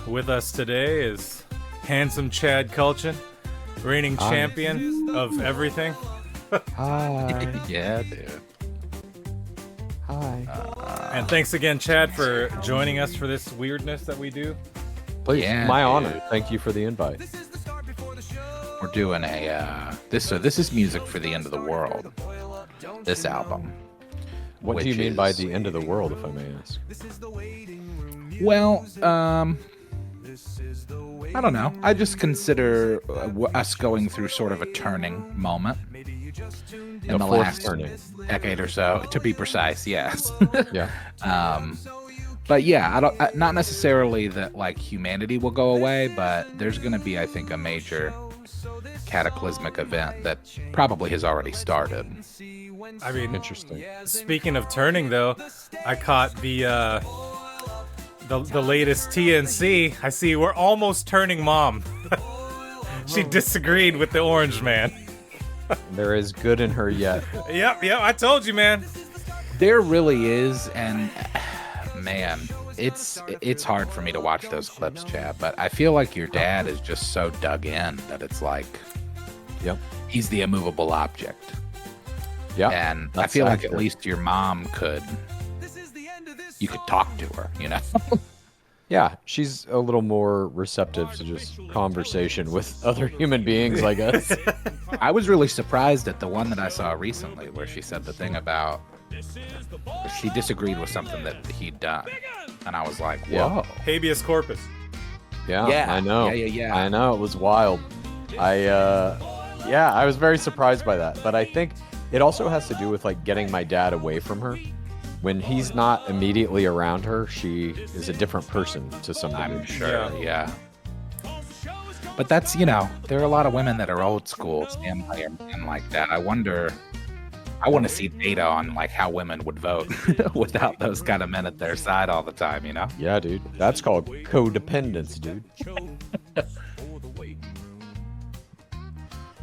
with us today is handsome Chad Kultgen, reigning champion of everything. Hi. Yeah, dude. Hi. And thanks again, Chad, for joining us for this weirdness that we do. Please, Yeah, my dude. honor. Thank you for the invite. We're doing a this is music for the end of the world. This album. What do you mean by the end of the world, if I may ask? Well, I don't know. I just consider us going through sort of a turning moment in the last decade or so, to be precise. Yes. Yeah. But yeah, not necessarily that like humanity will go away, but there's going to be, I think, a major cataclysmic event that probably has already started. I mean, Interesting. Speaking of turning, though, I caught the latest TNC. I see we're almost turning mom. She disagreed with the Orange Man. There is good in her yet. Yep, I told you, man. There really is, and man, it's hard for me to watch those clips, Chad. But I feel like your dad is just so dug in that it's like, Yep. he's the immovable object. Yeah. And I that's feel like accurate. at least your mom you could talk to her, you know? Yeah, she's a little more receptive to just conversation with other human beings, I guess. I was really surprised at the one that I saw recently where she said the thing about she disagreed with something that he'd done. And I was like, whoa. Habeas corpus. Yeah, Yeah, I know. yeah. I know, it was wild. I was very surprised by that. But I think it also has to do with like getting my dad away from her. When he's not immediately around her, she is a different person to some degree. I'm sure, yeah. But that's, there are a lot of women that are old school, stand by everything like that. I want to see data on like how women would vote without those kind of men at their side all the time, you know? Yeah, dude. That's called codependence, dude.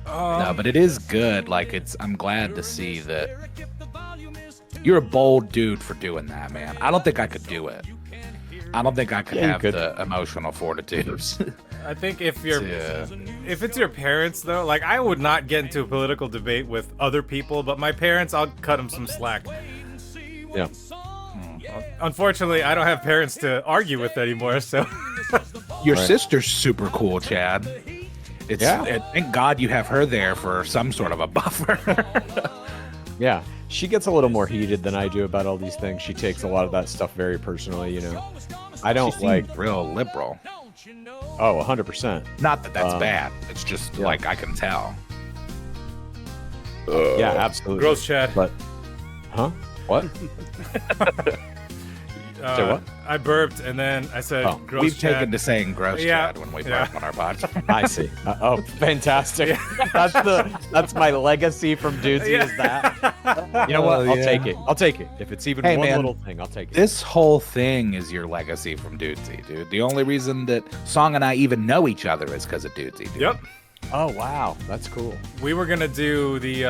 No, but it is good. Like I'm glad to see that you're a bold dude for doing that, man. I don't think I could do it. I don't think I could have the emotional fortitude. I think if it's your parents, though, like I would not get into a political debate with other people, but my parents, I'll cut them some slack. Yeah. Unfortunately, I don't have parents to argue with anymore, so. Your sister's super cool, Chad. Thank God you have her there for some sort of a buffer. Yeah. She gets a little more heated than I do about all these things. She takes a lot of that stuff very personally, you know. I don't She seems real liberal. Oh, 100%. Not that that's bad. It's just like I can tell. Yeah, absolutely. Gross, Chad. But, what? Say what? I burped and then I said, gross, We've Chad. taken to saying gross, Chad, when we burp on our podcast. I see. Fantastic. That's my legacy from Doozy is that. You know what? I'll take it. I'll take it. If it's even one little thing, I'll take it. This whole thing is your legacy from Doozy, dude. The only reason that Song and I even know each other is because of Doozy, dude. Yep. Oh, wow. That's cool. We were going to do the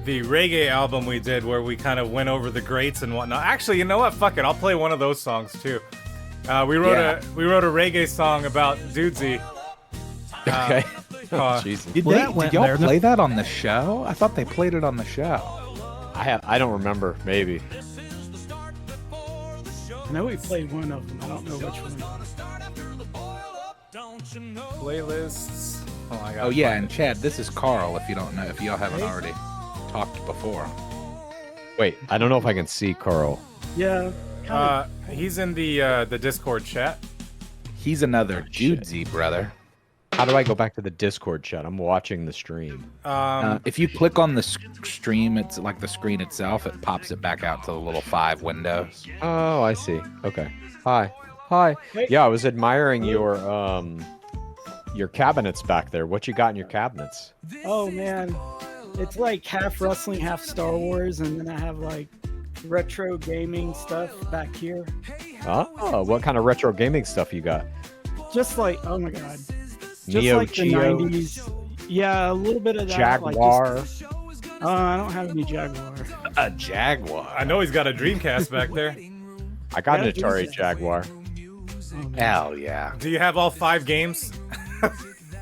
reggae album we did where we kind of went over the greats and whatnot. Actually, you know what? Fuck it. I'll play one of those songs too. We wrote a reggae song about Dudesy. Okay. Jesus. Did y'all play that on the show? I thought they played it on the show. I don't remember. Maybe. I know we played one of them. I don't know which one. Playlists. Oh yeah, and Chad, this is Carl. If you don't know, if y'all haven't already talked before. Wait, I don't know if I can see Carl. Yeah. He's in the Discord chat. He's another Judesy brother. How do I go back to the Discord chat? I'm watching the stream. If you click on the stream, it's like the screen itself. It pops it back out to the little 5 windows. Oh, I see. Okay. Hi. Yeah, I was admiring your cabinets back there. What you got in your cabinets? Oh man, it's like half wrestling, half Star Wars, and then I have like retro gaming stuff back here. Oh, what kind of retro gaming stuff you got? Just like, oh my god, just Neo like Geo, the 90s. Yeah, a little bit of that. Jaguar. Like I don't have any Jaguar. A Jaguar. I know he's got a Dreamcast back there. I got an Atari Jaguar. Hell yeah. Do you have all 5 games?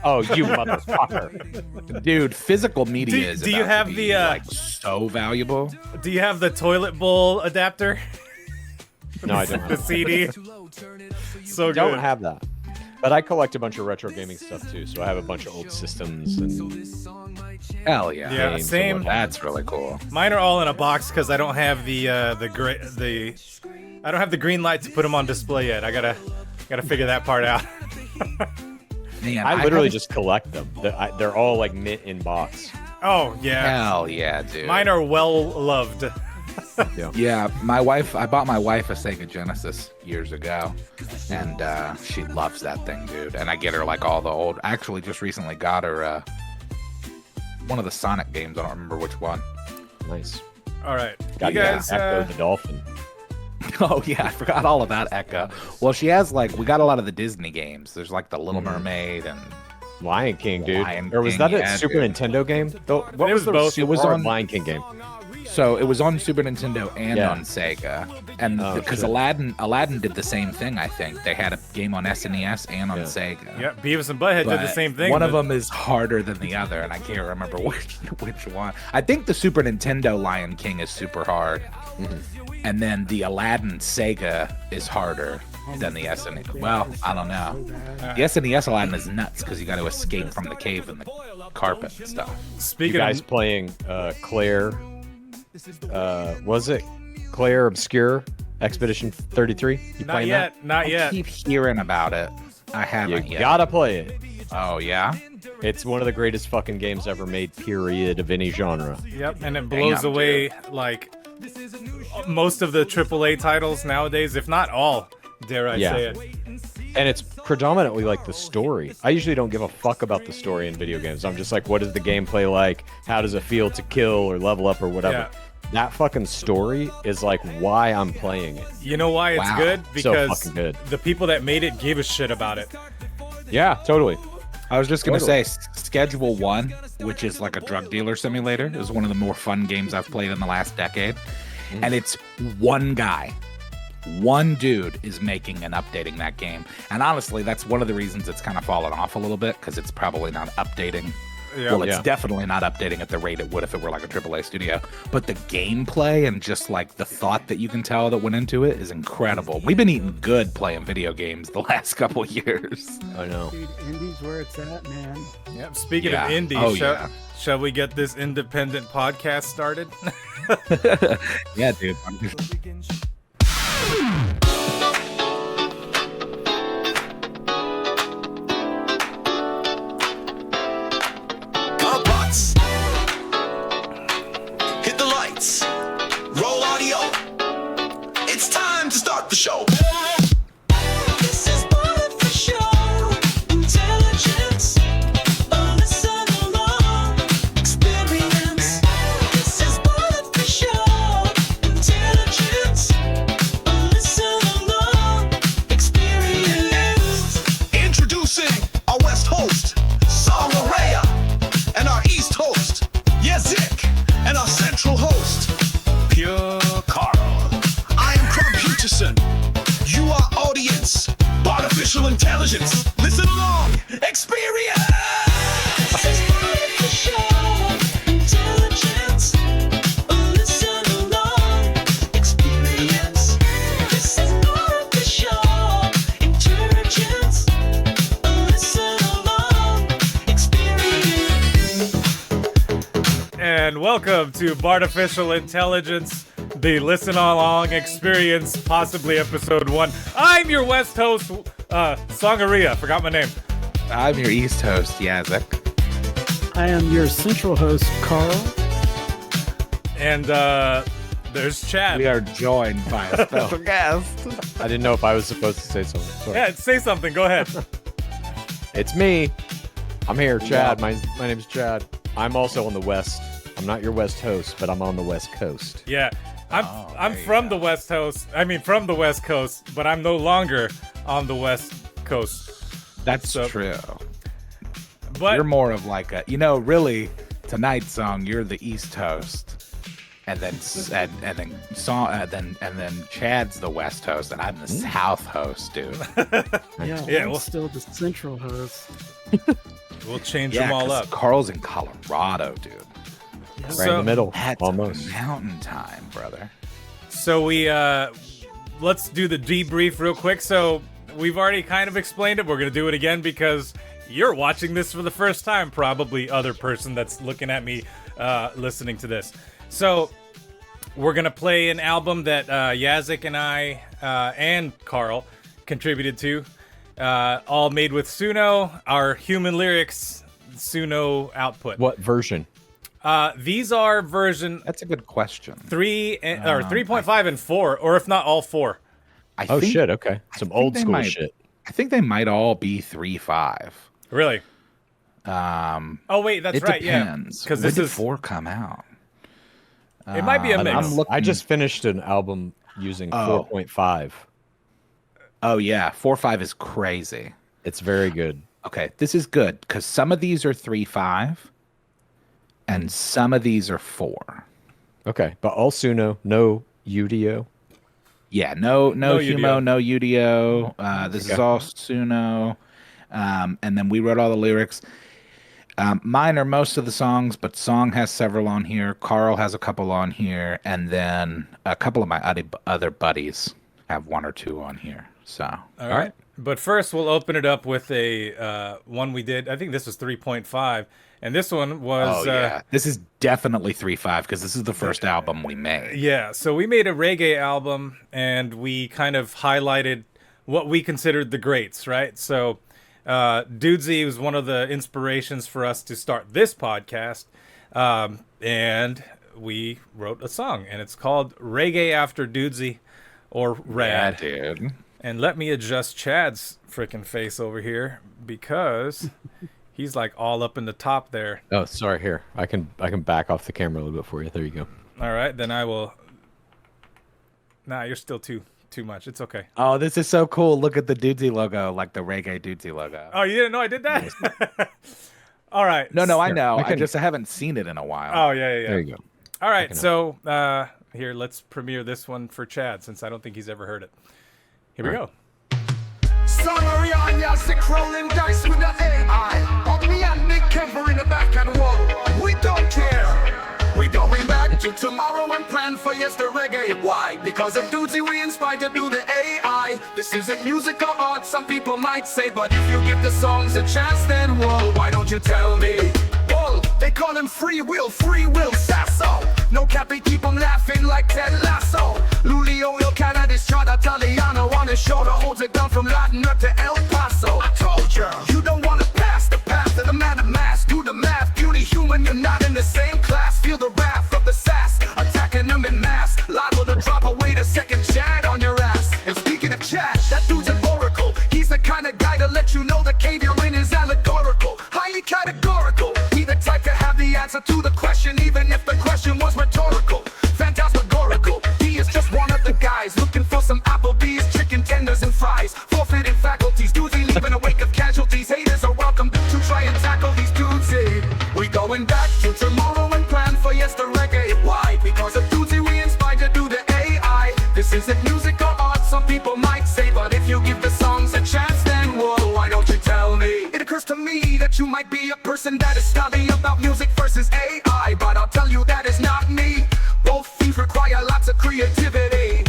Oh, you motherfucker. Dude, physical media is do you about have to be, the, like so valuable. Do you have the toilet bowl adapter? No, I don't. The CD. So good. Don't have that. But I collect a bunch of retro gaming stuff too, so I have a bunch of old systems and Hell yeah. Yeah, games same. and whatnot. That's really cool. Mine are all in a box because I don't have the I don't have the green light to put them on display yet. I gotta figure that part out. Man, I literally haven't- just collect them. They're all like mint in box. Oh yeah, Hell yeah, dude. mine are well loved. Yeah, I bought my wife a Sega Genesis years ago, and she loves that thing, dude. And I get her like all the old. I actually just recently got her one of the Sonic games. I don't remember which one. Nice. All right, Got you guys. Echo the Dolphin. Oh yeah, I forgot all about Echo. Well, she has like we got a lot of the Disney games. There's like the Little Mermaid and Lion King, dude. Lion Or was King, that a yeah, Super dude. Nintendo game? What It was was the both. Super It was on- Lion King game? so it was on Super Nintendo and Yeah. on Sega, and Oh, because shit. Aladdin did the same thing. I think they had a game on SNES and on Yeah. Sega. Yeah, Beavis and Butthead did the But same thing. One of but- them is harder than the other, and I can't remember which one. I think the Super Nintendo Lion King is super hard, and then the Aladdin Sega is harder than the SNES. Well, I don't know. The SNES Aladdin is nuts because you got to escape from the cave and the carpet and stuff. You Speaking guys of, playing Claire? Was it Claire Obscure Expedition 33? You not playing yet, not I yet. keep hearing about it. I that? haven't You yet. gotta play it. Oh yeah. It's one of the greatest fucking games ever made. Period of any genre. Yep, and it blows Damn, away like most of the AAA titles nowadays, if not all. Dare I Yeah. say it? And it's predominantly like the story. I usually don't give a fuck about the story in video games. I'm just like, what is the gameplay like? How does it feel to kill or level up or whatever? Yeah. That fucking story is like why I'm playing it. You know why it's Wow. good? So Because fucking good. the people that made it gave a shit about it. Yeah, totally. I was just gonna Totally. say Schedule 1, which is like a drug dealer simulator, is one of the more fun games I've played in the last decade. And it's one guy. One dude is making and updating that game. And honestly, that's one of the reasons it's kind of fallen off a little bit, because it's probably not updating. Yeah. Well, it's Yeah. definitely not updating at the rate it would if it were like a AAA studio. But the gameplay and just like the thought that you can tell that went into it is incredible. We've been eating good playing video games the last couple years. I know. Dude, Indy's where it's at, man. Yep. Speaking Yeah. of indie, Oh, shall, yeah. shall we get this independent podcast started? Yeah, dude. Butts. Hit the lights. Roll audio. It's time to start the show. This is artificial intelligence. A listen along experience. This is artificial intelligence. A listen along experience. Introducing our West host, Song-arrhea, and our East host, Yezik, and our Central host, Pure Carl. I am Crump Peterson. You are audience, artificial intelligence. Listen along, experience. This is artificial intelligence. Listen along, experience. This is artificial intelligence. Listen along, experience. And welcome to Bartificial Intelligence, the Listen Along Experience, possibly episode 1. I'm your West host, Song-arrhea. Forgot my name. I'm your East host, Yazek. I am your central host, Carl. And there's Chad. We are joined by a special guest. I didn't know if I was supposed to say something. Sorry. Yeah, say something. Go ahead. It's me. I'm here, Chad. My name's Chad. I'm also on the West. I'm not your West host, but I'm on the West Coast. Yeah, I'm there you from go. the West Coast. I mean, from the West Coast, but I'm no longer on the West Coast. That's So- true. But You're more of like a, really, tonight's song, you're the East host. and then Chad's the West host, and I'm the South host, dude. Yeah, I'm well- still the central host. We'll change them all 'cause up. Carl's in Colorado, dude. Right in So- the middle, That's almost. mountain time, brother. So we let's do the debrief real quick. So we've already kind of explained it. We're gonna do it again because you're watching this for the first time, probably other person that's looking at me listening to this. So we're gonna play an album that Yazik and I and Carl contributed to, all made with Suno, our human lyrics Suno output. What version? These are version That's a good question. 3 or 3.5 and 4, or if not all 4. I Oh think, shit! Okay, some think old they school might- shit. I think they might all be 3.5. Really? Oh wait, that's it right. depends. Yeah, because When this did is 4 come out? it might be a mix. I'm looking. I just finished an album using 4.5. Oh yeah, 4.5 is crazy. It's very good. Okay, this is good because some of these are 3.5, and some of these are 4. Okay, but all Suno, no UDO. Yeah, no No Humo, UDO. no UDO. This is all Suno. And then we wrote all the lyrics. Mine are most of the songs, but Song has several on here. Carl has a couple on here, and then a couple of my other buddies have 1 or 2 on here. So All right. But first, we'll open it up with a one we did. I think this was 3.5, and this one was this is definitely 3.5 because this is the first album we made. yeah. So we made a reggae album, and we kind of highlighted what we considered the greats, right? So Dudesy was one of the inspirations for us to start this podcast, and we wrote a song, and it's called Reggae After Dudesy, or Rad. Yeah, dude. And let me adjust Chad's freaking face over here because he's like all up in the top there. Oh, sorry. Here, I can back off the camera a little bit for you. There you go. All right, then I will. Nah, you're still too much. It's okay. Oh, this is so cool. Look at the Dudesy logo, like the reggae Dudesy logo. Oh, you didn't know I did that? All right. No, I know. I can- I haven't seen it in a while. Oh, yeah. There you go. All right, so here, let's premiere this one for Chad since I don't think he's ever heard it. Here we go. Song-arrhea and Yazik rolling dice with the AI. On me and Nick Kemper in the back and wall. We don't care. We going back to tomorrow and plan for yesterday. Why? Because of Dudesy we inspired to do the AI. This isn't musical art, some people might say, but if you give the songs a chance, then whoa, why don't you tell me? Whoa, they call him free will Sasso. No cap, they keep him laughing like Ted Lasso. Lulio Il Canada Strada Italiano on his shoulder, holds it down from Latin up to El Paso. I told you don't wanna pass the path of the man of mass. Do the math, beauty human, you're not in the same class. Feel the wrath of the sass, attacking them in mass. Liable to drop away the second Chad on your ass. And speaking of Chad, that dude's an oracle. He's the kind of guy to let you know the cave you're in is allegorical. Highly categorical. He the type to have the answer to the question, even if the question was rhetorical. Phantasmagorical. He is just one of the guys looking for some Applebee's, chicken tenders and fries. Forfeiting faculties, Dudesy leaving a wake of casualties. Haters are welcome to try and tackle these dudes. We going back to tomorrow and plan for yesterday. Why? Because of Dudesy we inspired to do the AI. This isn't music or art, some people might say, but if you give the songs a chance, then whoa, why don't you tell me? It occurs to me that you might be a person that is studying about music versus AI, but I'll tell you that is not me. Both things require lots of creativity.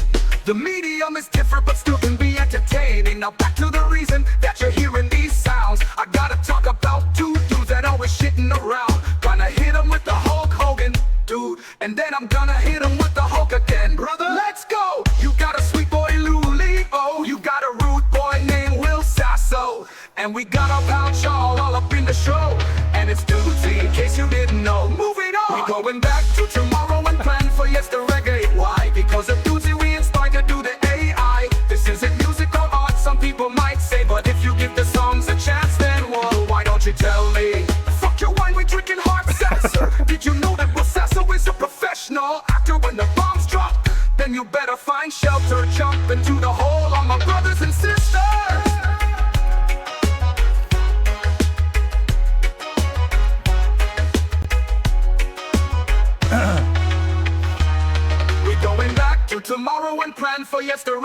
The medium is different, but still can be entertaining. Now back to the reason that you're hearing these sounds. I gotta talk about 2 dudes that always shitting around. Gonna hit 'em with the Hulk Hogan, dude, and then I'm gonna hit 'em with the Hulk again. Brother, let's go! You got a sweet boy Luli, oh, you got a rude boy named Will Sasso. And we got our pal Chal all up in the show. And it's Dudesy, in case you didn't know. Moving on! We going back to tomorrow and plan for yesterday. Why? Because of Dudesy we inspired to do the AI. This isn't music or art, some people might say, but if you give the songs a chance, then whoa, why don't you tell me? Fuck your wine, we drinking hard seltzer. Did you know that Will Sasso is a professional actor? When the bombs drop, then you better find shelter. Jump into the hole, all my brothers and sisters.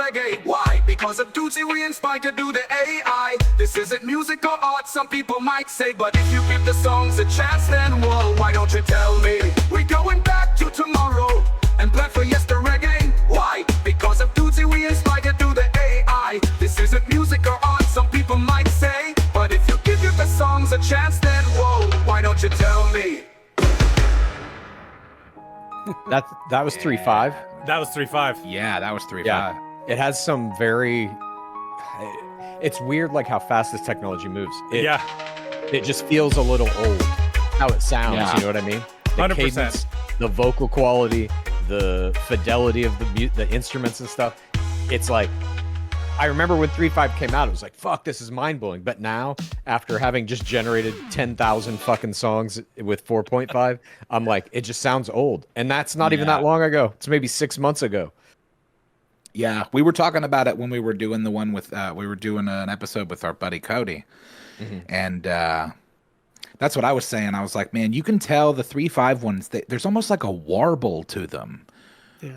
reggae. Why? Because of duty we inspired to do the AI. This isn't music or art, some people might say, but if you give the songs a chance, then well, why don't you tell me? We're going back to tomorrow and plan for yesterday. Why? Because of duty we inspired to do the AI. This isn't music or art, some people might say, but if you give the songs a chance, then whoa, why don't you tell me? That was 3-5. That was 3-5. Yeah, that was 3-5. Yeah. It has some very. It's weird, like how fast this technology moves. It just feels a little old. How it sounds, Yeah. you know what I mean? The 100%. cadence, the vocal quality, the fidelity of the instruments and stuff. It's like, I remember when 3.5 came out, it was like, fuck, this is mind blowing. But now, after having just generated 10,000 fucking songs with 4.5, I'm like, it just sounds old. And that's not even that long ago. It's maybe 6 months ago. Yeah, we were talking about it when we were doing the one with we were doing an episode with our buddy Cody, and that's what I was saying. I was like, man, you can tell the 3.5 ones. There's almost like a warble to them,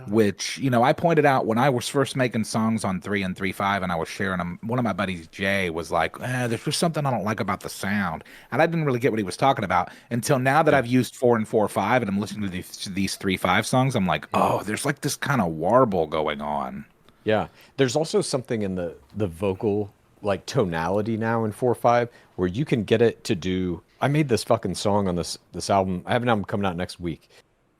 which I pointed out when I was first making songs on 3 and 3.5, and I was sharing them. One of my buddies, Jay, was like, "There's just something I don't like about the sound," and I didn't really get what he was talking about until now that I've used 4 and 4.5, and I'm listening to these 3.5 songs. I'm like, oh, there's like this kind of warble going on. Yeah. There's also something in the vocal like tonality now in 4.5 where you can get it to do. I made this fucking song on this album. I have an album coming out next week.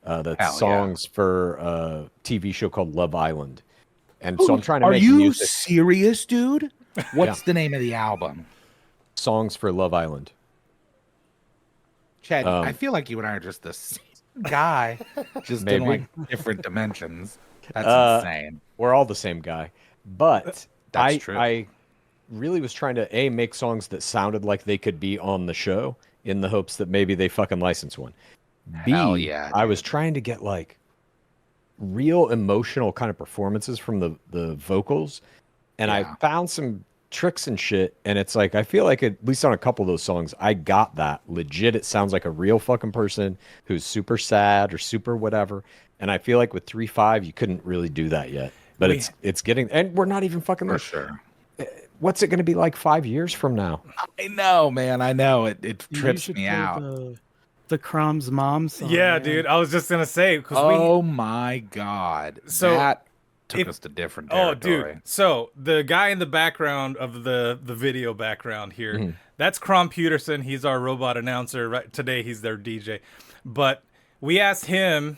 That's songs for a TV show called Love Island. And so I'm trying to make music. Are you serious, dude? What's the name of the album? Songs for Love Island. Chad, I feel like you and I are just the same guy, just in like different dimensions. That's insane. We're all the same guy. But That's true. I really was trying to make songs that sounded like they could be on the show in the hopes that maybe they fucking license one. Hell yeah, I was trying to get like real emotional kind of performances from the vocals, and I found some tricks and shit, and it's like I feel like at least on a couple of those songs I got that legit. It sounds like a real fucking person who's super sad or super whatever, and I feel like with 3.5 you couldn't really do that yet, but it's getting, and we're not even fucking for sure. What's it going to be like 5 years from now? I know, man. I know it trips me out. The Crumb's mom song. Yeah, dude. I was just gonna say. My god. So that took us to different territory. Oh, dude. So the guy in the background of the video background here, that's Crom Peterson. He's our robot announcer. Right today, he's their DJ. But we asked him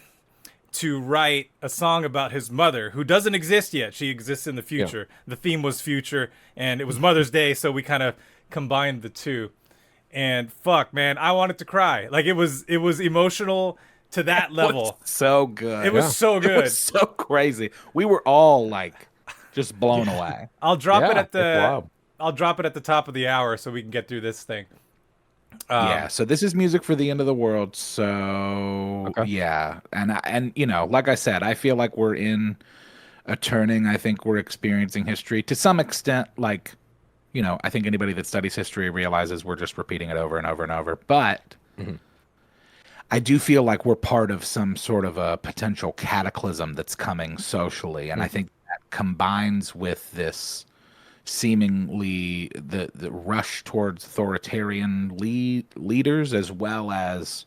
to write a song about his mother, who doesn't exist yet. She exists in the future. Yeah. The theme was future, and it was Mother's Day, so we kind of combined the two. And fuck, man, I wanted to cry. Like it was emotional to that level. So good. It was so good. It was so crazy. We were all like just blown away. I'll drop it at the top of the hour so we can get through this thing. So this is music for the end of the world. So yeah, and like I said, I feel like we're in a turning. I think we're experiencing history to some extent. Like, I think anybody that studies history realizes we're just repeating it over and over and over. But I do feel like we're part of some sort of a potential cataclysm that's coming socially, and I think that combines with this seemingly the rush towards authoritarian leaders, as well as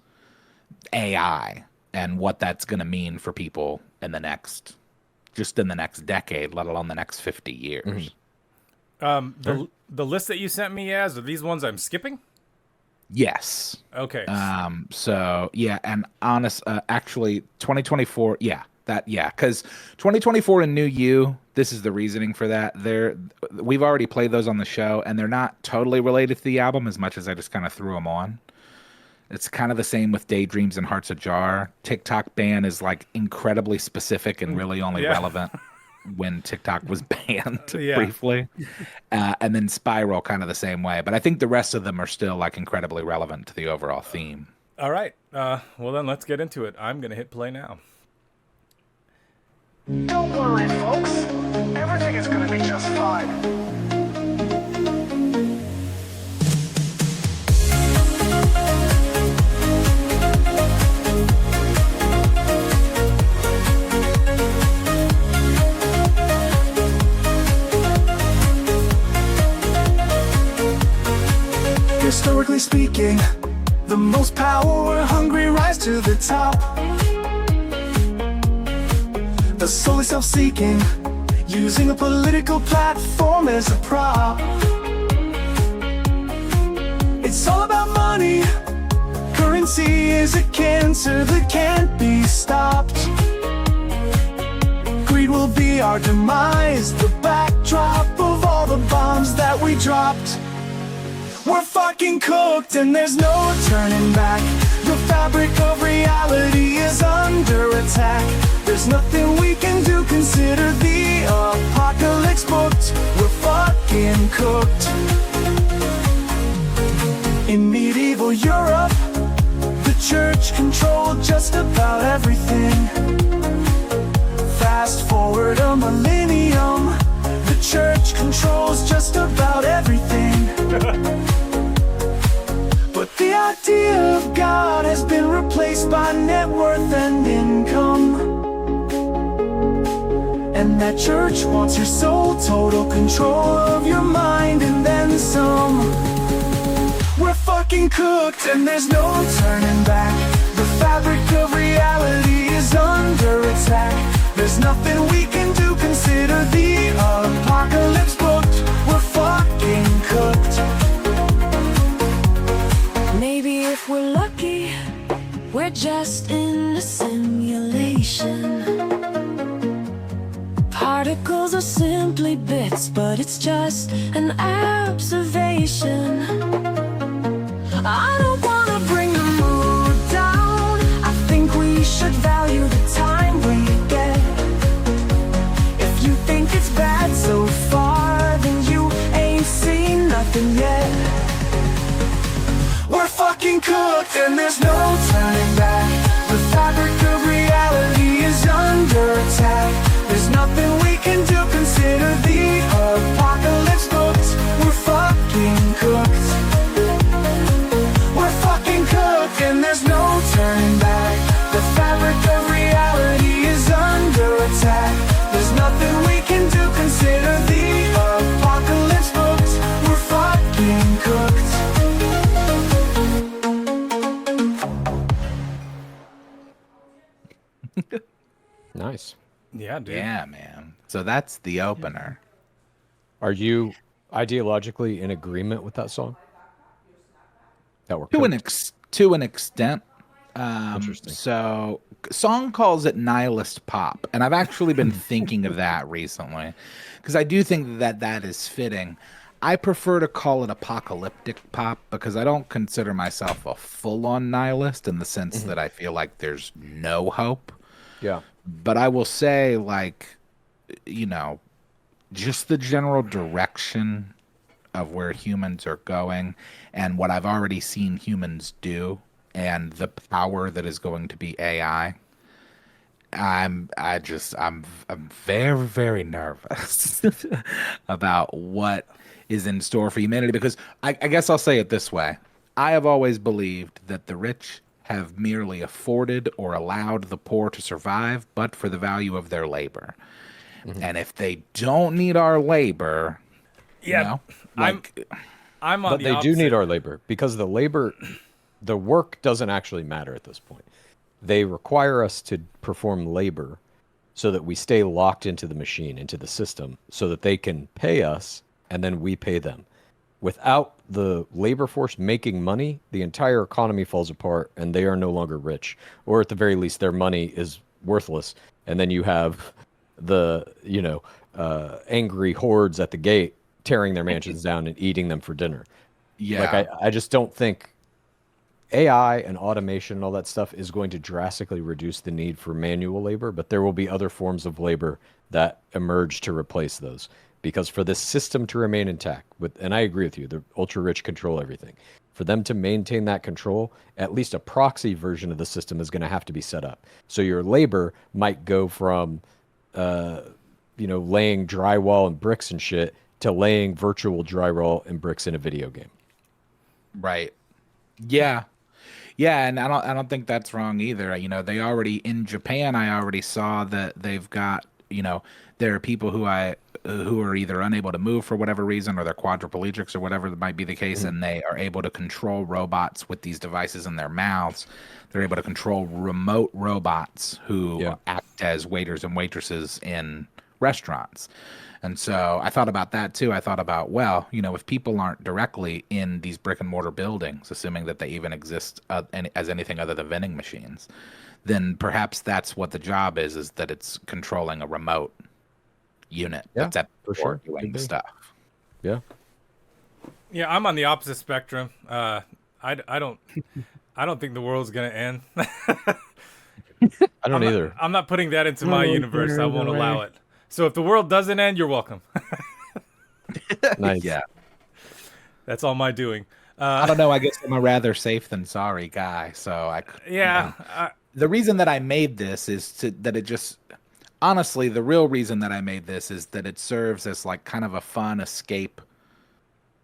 AI and what that's going to mean for people in the next decade, let alone the next 50 years. The list that you sent me, are these ones I'm skipping? Yes. Okay. So yeah, and actually 2024, because 2024 and New You, this is the reasoning for that. We've already played those on the show, and they're not totally related to the album as much as I just kind of threw them on. It's kind of the same with Daydreams and Hearts Ajar. TikTok ban is like incredibly specific and really only relevant when TikTok was banned briefly. And then Spiral kind of the same way. But I think the rest of them are still like incredibly relevant to the overall theme. All right. Well, then let's get into it. I'm going to hit play now. Don't worry, folks. Everything is gonna be just fine. Historically speaking, the most power-hungry rise to the top. The soul is self-seeking, using a political platform as a prop. It's all about money. Currency is a cancer that can't be stopped. Greed will be our demise, the backdrop of all the bombs that we dropped. We're fucking cooked and there's no turning back. The fabric of reality is under attack. There's nothing we can do, consider the apocalypse booked. We're fucking cooked. In medieval Europe, the church controlled just about everything. Fast forward a millennium, the church controls just about everything. But the idea of God has been replaced by net worth and income. And that church wants your soul, total control of your mind and then some. We're fucking cooked and there's no turning back. The fabric of reality is under attack. There's nothing we can do, consider the apocalypse booked. We're fucking cooked. Maybe if we're lucky, we're just in a simulation. Particles are simply bits, but it's just an observation. I don't wanna bring the mood down. I think we should value the time we get. If you think it's bad so far, then you ain't seen nothing yet. We're fucking cooked and there's no turning back. The fabric of reality is under attack. There's nothing we can do, consider the apocalypse booked. We're fucking cooked. We're fucking cooked and there's no turning back. The fabric of reality is under attack. There's nothing we can do, consider the apocalypse booked. We're fucking cooked. Nice. Yeah, dude. Yeah, man. So that's the opener. Are you ideologically in agreement with that song? That we're To cooked? to an extent. Interesting. So, Song calls it nihilist pop, and I've actually been thinking of that recently because I do think that that is fitting. I prefer to call it apocalyptic pop because I don't consider myself a full-on nihilist in the sense that I feel like there's no hope. Yeah. But I will say, like, you know, just the general direction of where humans are going and what I've already seen humans do and the power that is going to be AI. I'm very, very nervous about what is in store for humanity because I guess I'll say it this way. I have always believed that the rich have merely afforded or allowed the poor to survive, but for the value of their labor. And if they don't need our labor, Yeah, you know, like, I'm on But the they do opposite. need our labor because the work doesn't actually matter at this point. They require us to perform labor so that we stay locked into the machine, into the system, so that they can pay us and then we pay them. Without the labor force making money, the entire economy falls apart and they are no longer rich. Or at the very least, their money is worthless. And then you have the, angry hordes at the gate tearing their mansions down and eating them for dinner. yeah. Like, I just don't think AI and automation and all that stuff is going to drastically reduce the need for manual labor, but there will be other forms of labor that emerge to replace those. Because for this system to remain intact, and I agree with you, the ultra rich control everything. For them to maintain that control, at least a proxy version of the system is going to have to be set up. So your labor might go from, laying drywall and bricks and shit to laying virtual drywall and bricks in a video game. Right. Yeah. Yeah, and I don't think that's wrong either. You know, they already in Japan, I already saw that they've got, there are people who who are either unable to move for whatever reason, or they're quadriplegics or whatever might be the case, and they are able to control robots with these devices in their mouths. They're able to control remote robots who act as waiters and waitresses in restaurants. And so I thought about that too. I thought about, well, if people aren't directly in these brick and mortar buildings, assuming that they even exist as anything other than vending machines, then perhaps that's what the job is that it's controlling a remote unit that's at the door doing the stuff. Yeah. Yeah, I'm on the opposite spectrum. I don't think the world's gonna end. I don't either. I'm not putting that into my universe. I won't allow it. So if the world doesn't end, you're welcome. Nice. Yeah. That's all my doing. I don't know. I guess I'm a rather safe than sorry guy. So the reason that I made this is honestly, the real reason that I made this is that it serves as like kind of a fun escape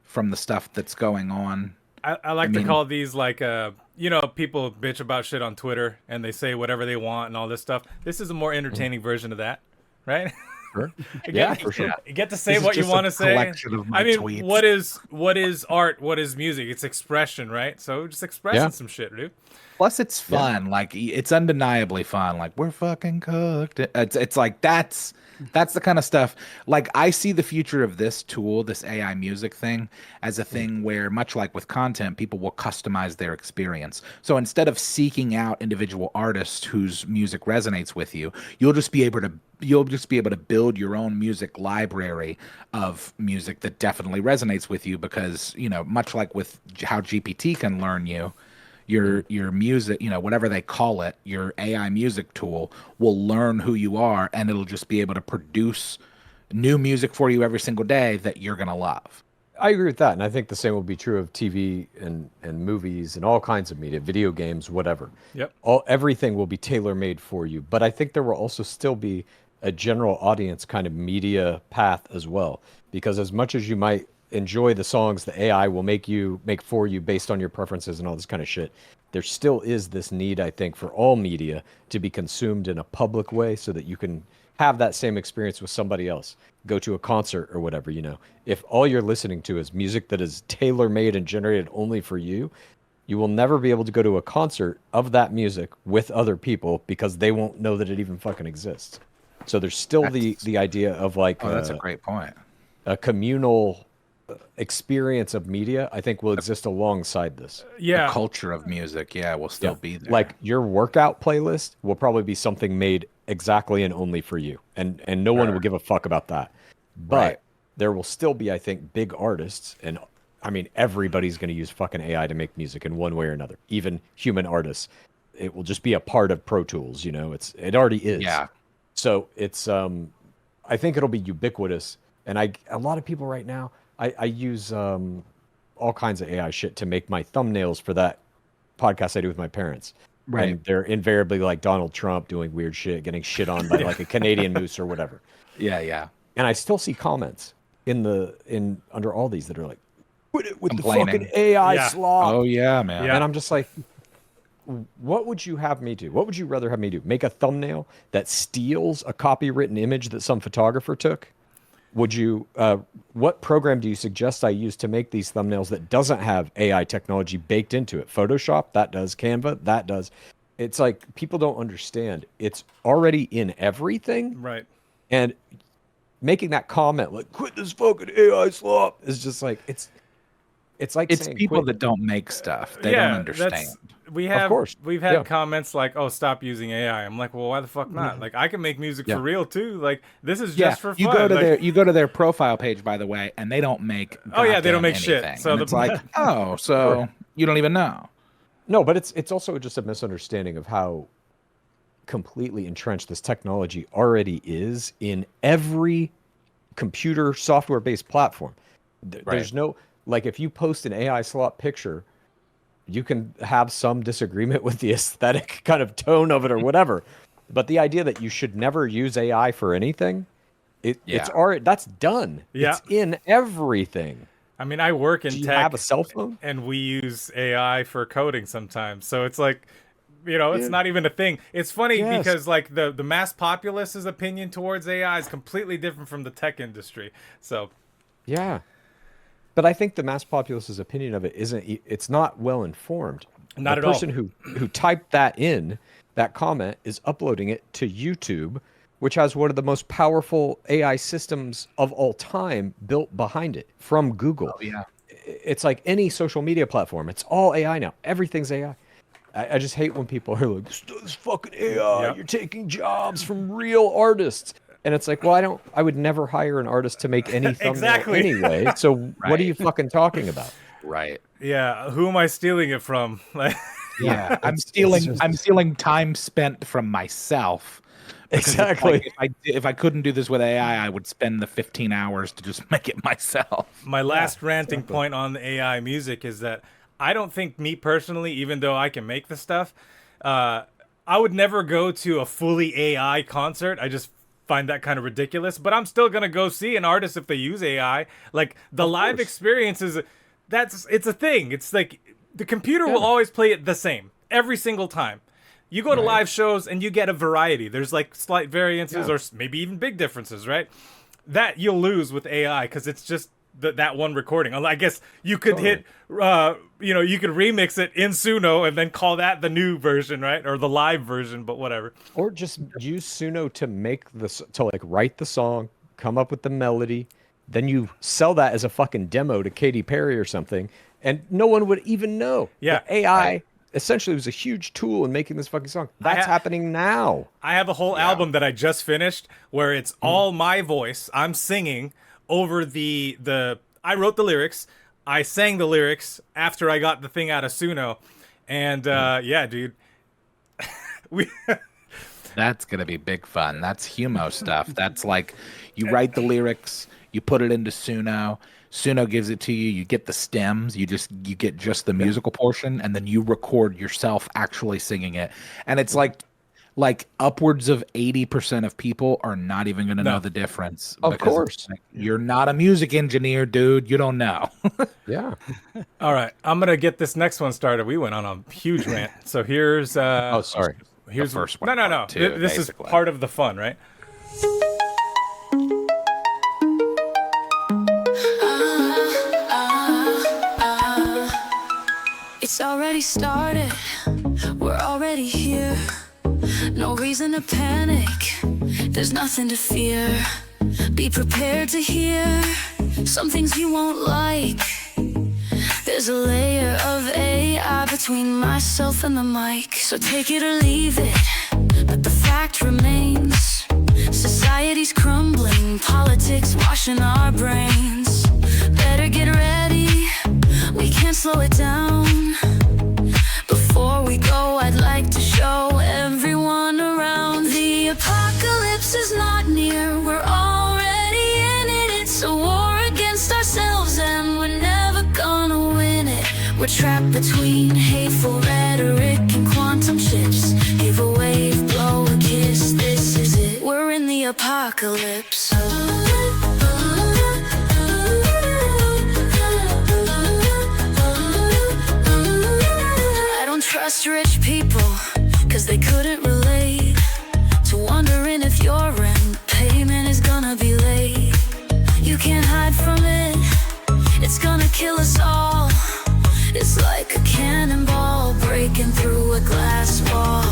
from the stuff that's going on. I like to call these like, people bitch about shit on Twitter and they say whatever they want and all this stuff. This is a more entertaining version of that, right? Sure. For sure. You get to say This is what you just want a to say. collection of my tweets. What is art? What is music? It's expression, right? So just expressing some shit, dude. Plus, it's fun. Like, it's undeniably fun. Like, we're fucking cooked. It's like that's the kind of stuff. Like, I see the future of this tool, this AI music thing, as a thing where, much like with content, people will customize their experience. So instead of seeking out individual artists whose music resonates with you, you'll just be able to build your own music library of music that definitely resonates with you, because much like with how GPT can learn you, your music, whatever they call it, your AI music tool will learn who you are, and it'll just be able to produce new music for you every single day that you're gonna love. I agree with that, and I think the same will be true of TV and movies and all kinds of media, video games, whatever. Yep. Everything will be tailor-made for you, but I think there will also still be a general audience kind of media path as well, because as much as you might enjoy the songs the AI will make for you based on your preferences and all this kind of shit, there still is this need, I think, for all media to be consumed in a public way so that you can have that same experience with somebody else. Go to a concert or whatever, If all you're listening to is music that is tailor-made and generated only for you, you will never be able to go to a concert of that music with other people because they won't know that it even fucking exists. So there's still the idea of like that's a great point. A communal experience of media, I think, will exist alongside this. The culture of music, will still be there. Like your workout playlist will probably be something made exactly and only for you, and no one will give a fuck about that. But there will still be, I think, big artists, and I mean everybody's going to use fucking AI to make music in one way or another, even human artists. It will just be a part of Pro Tools, it already is. Yeah. So it's I think it'll be ubiquitous, and a lot of people right now, I use all kinds of AI shit to make my thumbnails for that podcast I do with my parents. Right. And they're invariably like Donald Trump doing weird shit, getting shit on by like a Canadian moose or whatever. Yeah. And I still see comments under all these that are like, quit it with the fucking AI slop. Oh yeah, man. And I'm just like, what would you have me do? What would you rather have me do? Make a thumbnail that steals a copywritten image that some photographer took? Would you, what program do you suggest I use to make these thumbnails that doesn't have AI technology baked into it? Photoshop, that does. Canva, that does. It's like, people don't understand. It's already in everything. Right. And making that comment, like, quit this fucking AI slop, is just like, it's like it's saying, people quit. that don't make stuff. They don't understand. We've had comments like, "Oh, stop using AI." I'm like, "Well, why the fuck not? Like, I can make music for real too. Like, this is just for fun." You go to their profile page, by the way, and they don't make. They don't make anything. shit. So it's like, so you don't even know. No, but it's also just a misunderstanding of how completely entrenched this technology already is in every computer software-based platform. There's no, like, if you post an AI slot picture, you can have some disagreement with the aesthetic kind of tone of it or whatever. But the idea that you should never use AI for anything, it's already, that's done. Yeah. It's in everything. I mean, I work in Do you tech. have a cell phone? And we use AI for coding sometimes. So it's like, It's not even a thing. It's funny Yes. because like the mass populace's opinion towards AI is completely different from the tech industry. So Yeah. But I think the mass populace's opinion of it it's not well informed. Not the at all. person who typed that comment is uploading it to YouTube, which has one of the most powerful AI systems of all time built behind it from Google. Oh, yeah. It's like any social media platform. It's all AI now. Everything's AI. I just hate when people are like, this fucking AI, Yep. you're taking jobs from real artists. And it's like, well, I would never hire an artist to make any thumbnail Exactly. anyway. So what Right. are you fucking talking about? Right. yeah, who am I stealing it from? Like, Yeah, I'm It's stealing. just- I'm stealing time spent from myself. Because it's Exactly. like, if I couldn't do this with AI, I would spend the 15 hours to just make it myself. my last ranting point on the AI music is that I don't think, me personally, even though I can make the stuff, I would never go to a fully AI concert. I just find that kind of ridiculous. But I'm still gonna go see an artist if they use AI. Like the live experience it's a thing. It's like the computer will always play it the same every single time. You go to live shows and you get a variety. There's like slight variances or maybe even big differences, right? That you'll lose with AI because it's just that one recording. I guess you could hit, you could remix it in Suno and then call that the new version, right? Or the live version, but whatever. Or just use Suno to write the song, come up with the melody, then you sell that as a fucking demo to Katy Perry or something, and no one would even know. Yeah, The AI essentially was a huge tool in making this fucking song. That's happening now. I have a whole album that I just finished where it's all my voice. I'm singing over the I wrote the lyrics. I sang the lyrics after I got the thing out of Suno. And yeah, dude. we That's gonna be big fun. That's Humo stuff. That's like you write the lyrics, you put it into Suno. Suno gives it to you. You get the stems. You get just the musical portion, and then you record yourself actually singing it. And it's like upwards of 80% of people are not even going to know the difference. Of because course. like, you're not a music engineer, dude. You don't know. Yeah. All right, I'm going to get this next one started. We went on a huge rant. So here's Oh, sorry. here's The first one, No. part two, This basically. is part of the fun, right? It's already started, we're already here. No reason to panic, there's nothing to fear. Be prepared to hear some things you won't like. There's a layer of AI between myself and the mic. So take it or leave it, but the fact remains. Society's crumbling, politics washing our brains. Better get ready, we can't slow it down. Before we go, I'd like to show everyone around. The apocalypse is not near, we're already in it. It's a war against ourselves and we're never gonna win it. We're trapped between hateful rhetoric and quantum chips. Give a wave, blow a kiss, this is it. We're in the apocalypse. I don't trust rich people, cause they couldn't relate to wondering if your rent payment is gonna be late. You can't hide from it, it's gonna kill us all. It's like a cannonball breaking through a glass wall.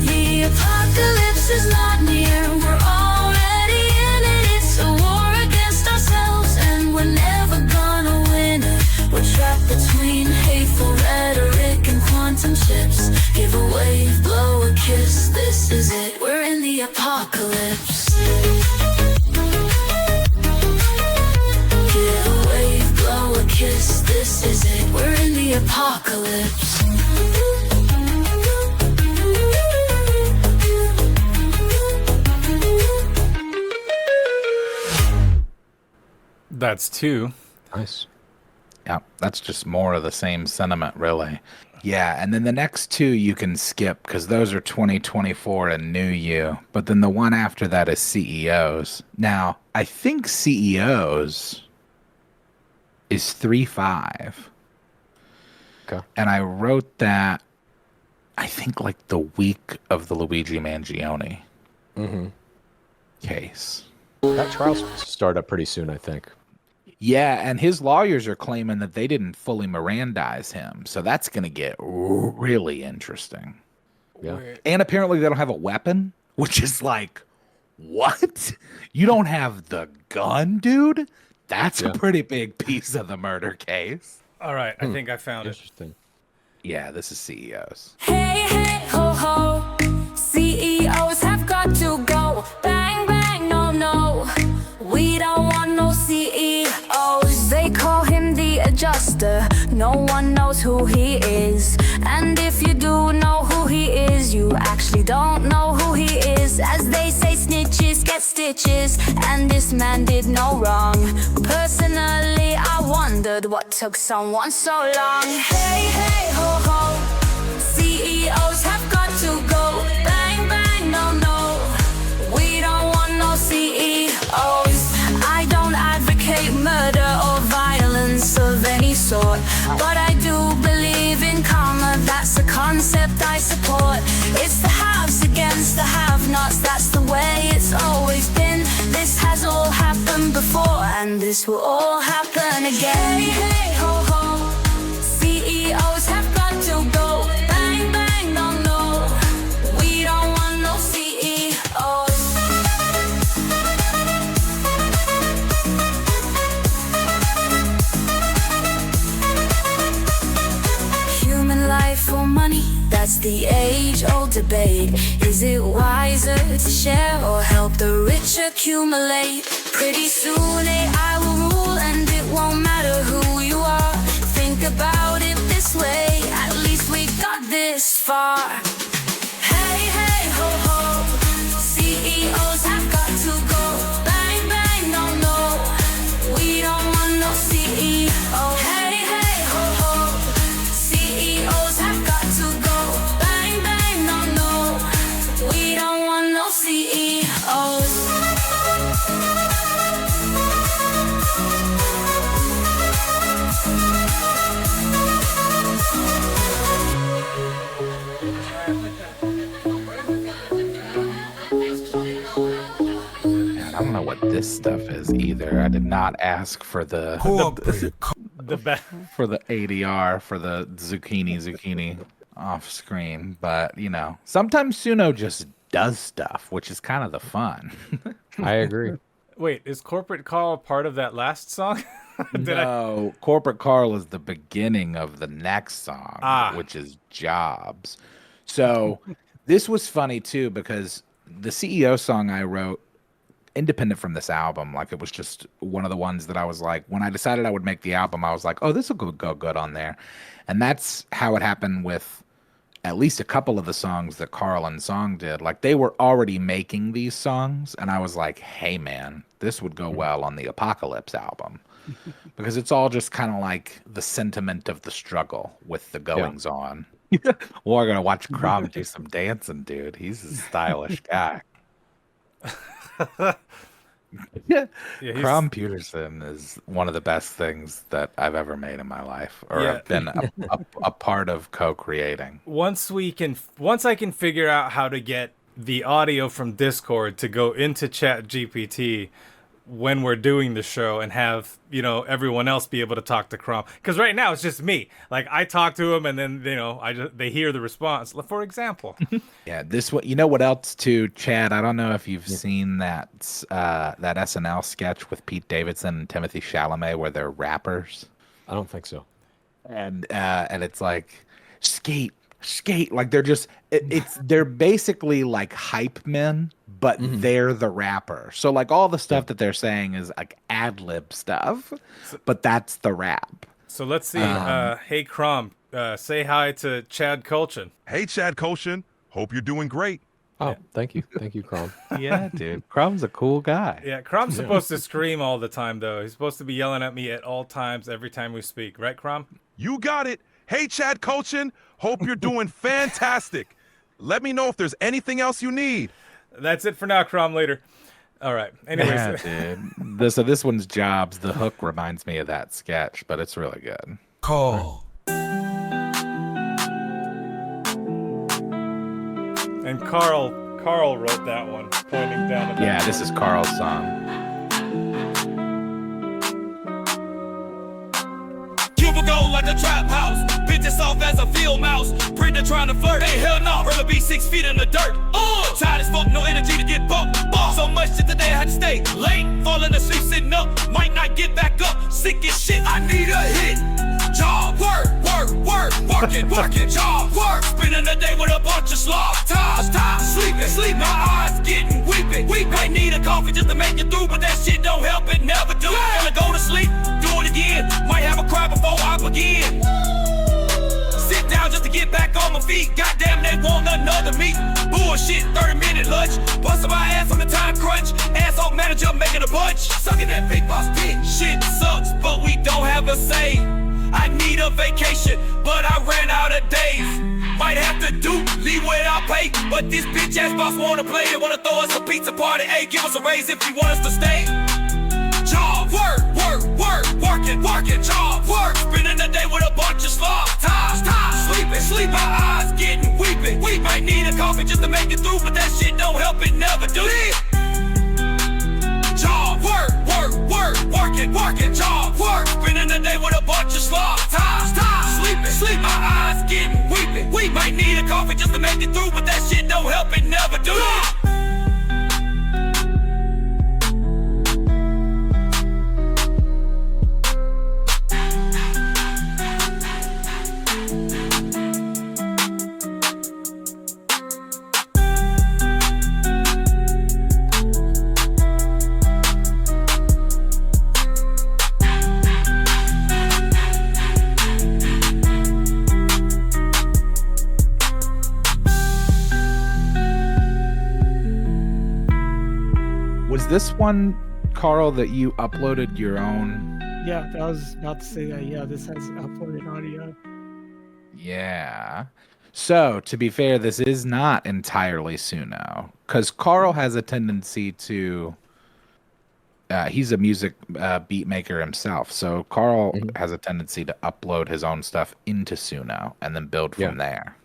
The apocalypse is not near, we're already in it. It's a war against ourselves and we're never gonna win it. We're trapped between hateful rhetoric and quantum chips. Give a wave, blow a kiss, this is it. We're in the apocalypse. Give a wave, blow a kiss, this is it. We're in the apocalypse. That's two. Nice. Yeah, that's just more of the same sentiment, really. Yeah, and then the next two you can skip because those are 2024 and New You. But then the one after that is CEOs. Now, I think CEOs is 3.5. Okay. And I wrote that I think like the week of the Luigi Mangione case. That trial's supposed to start up pretty soon, I think. Yeah, and his lawyers are claiming that they didn't fully Mirandize him, so that's going to get really interesting. Yeah. And apparently they don't have a weapon, which is like, what? You don't have the gun, dude? That's a pretty big piece of the murder case. All right, I think I found it. Interesting. Yeah, this is CEOs. Hey, hey, ho, ho. CEOs have got to go. Bang, bang, no, no. We don't want no CEOs. They call him the adjuster. No one knows who he is. And if you do know who he is, you actually don't know who he is. As they say, snitches get stitches. And this man did no wrong. Personally, I wondered what took someone so long. Hey, hey, ho, ho. CEOs have got to go. Bang, bang, no, no. We don't want no CEOs. I don't advocate murder or violence of any sort, but I do believe in karma. That's a concept I support. It's the haves against the have-nots. That's the way it's always been. This has all happened before, and this will all happen again. Hey, hey, ho, ho. CEOs have got to go. Bang, bang, no, no. We don't want no CEOs. Human life or money, that's the age-old debate. Is it wiser to share or help the rich accumulate? Pretty soon AI will rule and it won't matter who you are. Think about it this way, at least we got this far. Hey, hey, ho, ho. CEOs have got to go. Bang, bang, no, no. We don't want no CEO. Hey, hey, ho, ho. CEOs have got to go. Bang, bang, no, no. We don't want no CEOs. Man, I don't know what this stuff is either. I did not ask for the for the ADR for the zucchini off screen, but you know, sometimes Suno just does stuff, which is kind of the fun. I agree. Wait, is Corporate Call part of that last song? No, Corporate Carl is the beginning of the next song, which is Jobs. So this was funny too, because the CEO song I wrote, independent from this album, like it was just one of the ones that I was like, when I decided I would make the album, I was like, oh, this will go good on there. And that's how it happened with at least a couple of the songs that Carl and Song did. Like they were already making these songs, and I was like, hey man, this would go well on the Apocalypse album. Because it's all just kind of like the sentiment of the struggle with the goings on. We're gonna watch Crom do some dancing, dude. He's a stylish guy. Crom Peterson is one of the best things that I've ever made in my life, or have been a part of co-creating. Once I can figure out how to get the audio from Discord to go into Chat GPT when we're doing the show and have, you know, everyone else be able to talk to Crom. Because right now it's just me. Like I talk to him and then, you know, they hear the response. For example. Yeah, this what you know what else too, Chad? I don't know if you've seen that that SNL sketch with Pete Davidson and Timothy Chalamet where they're rappers. I don't think so. And it's like skate, like they're just they're basically like hype men, but they're the rapper. So like all the stuff that they're saying is like ad lib stuff, but that's the rap. So let's see. Hey Crom, say hi to Chad Kultgen. Hey Chad Kultgen, hope you're doing great. Oh, thank you, Crom. Yeah, dude, Crom's a cool guy. Yeah, Crom's supposed to scream all the time though. He's supposed to be yelling at me at all times every time we speak, right, Crom? You got it. Hey Chad Kultgen, hope you're doing fantastic. Let me know if there's anything else you need. That's it for now, Crom. Later. All right. Anyways. Yeah, dude. So this one's Jobs. The hook reminds me of that sketch, but it's really good. Call. And Carl wrote that one, pointing down at Yeah, this is Carl's song. Cubicle like a trap house. Bitches off as a field mouse. Printer trying to flirt. Hey, hell no. Rather be 6 feet in the dirt. Tired as fuck, no energy to get bumped. So much shit today I had to stay late. Falling asleep, sitting up. Might not get back up. Sick as shit, I need a hit. Job, work, working, job, work. Spending the day with a bunch of slobs. Time, sleep. My eyes getting weepy. Might need a coffee just to make it through, but that shit don't help it, never do. Wanna go to sleep, do it again. Might have a cry before I begin. Sit down just to get back on my feet. Goddamn, they want another meet. Bullshit, 30-minute lunch. Busting my ass on the time crunch. Asshole manager making a bunch. Sucking that big boss dick. Shit sucks, but we don't have a say. I need a vacation, but I ran out of days. Might have to do, leave without pay. But this bitch ass boss wanna play and wanna throw us a pizza party. Hey, give us a raise if you want us to stay. Job, working, job, work. Spending the day with a bunch of slobs. Time, sleep. My eyes getting weepy. We might need a coffee just to make it through, but that shit don't help it, never do. Job, working, job, work. Spending the day with a bunch of slobs. Time, sleep. My eyes getting weepy. We might need a coffee just to make it through, but that shit don't help it, never do. Was this one, Carl, that you uploaded your own? Yeah, I was about to say that. Yeah, this has uploaded audio. Yeah. So, to be fair, this is not entirely Suno, because Carl has a tendency to... he's a music beat maker himself, so Carl has a tendency to upload his own stuff into Suno and then build from there.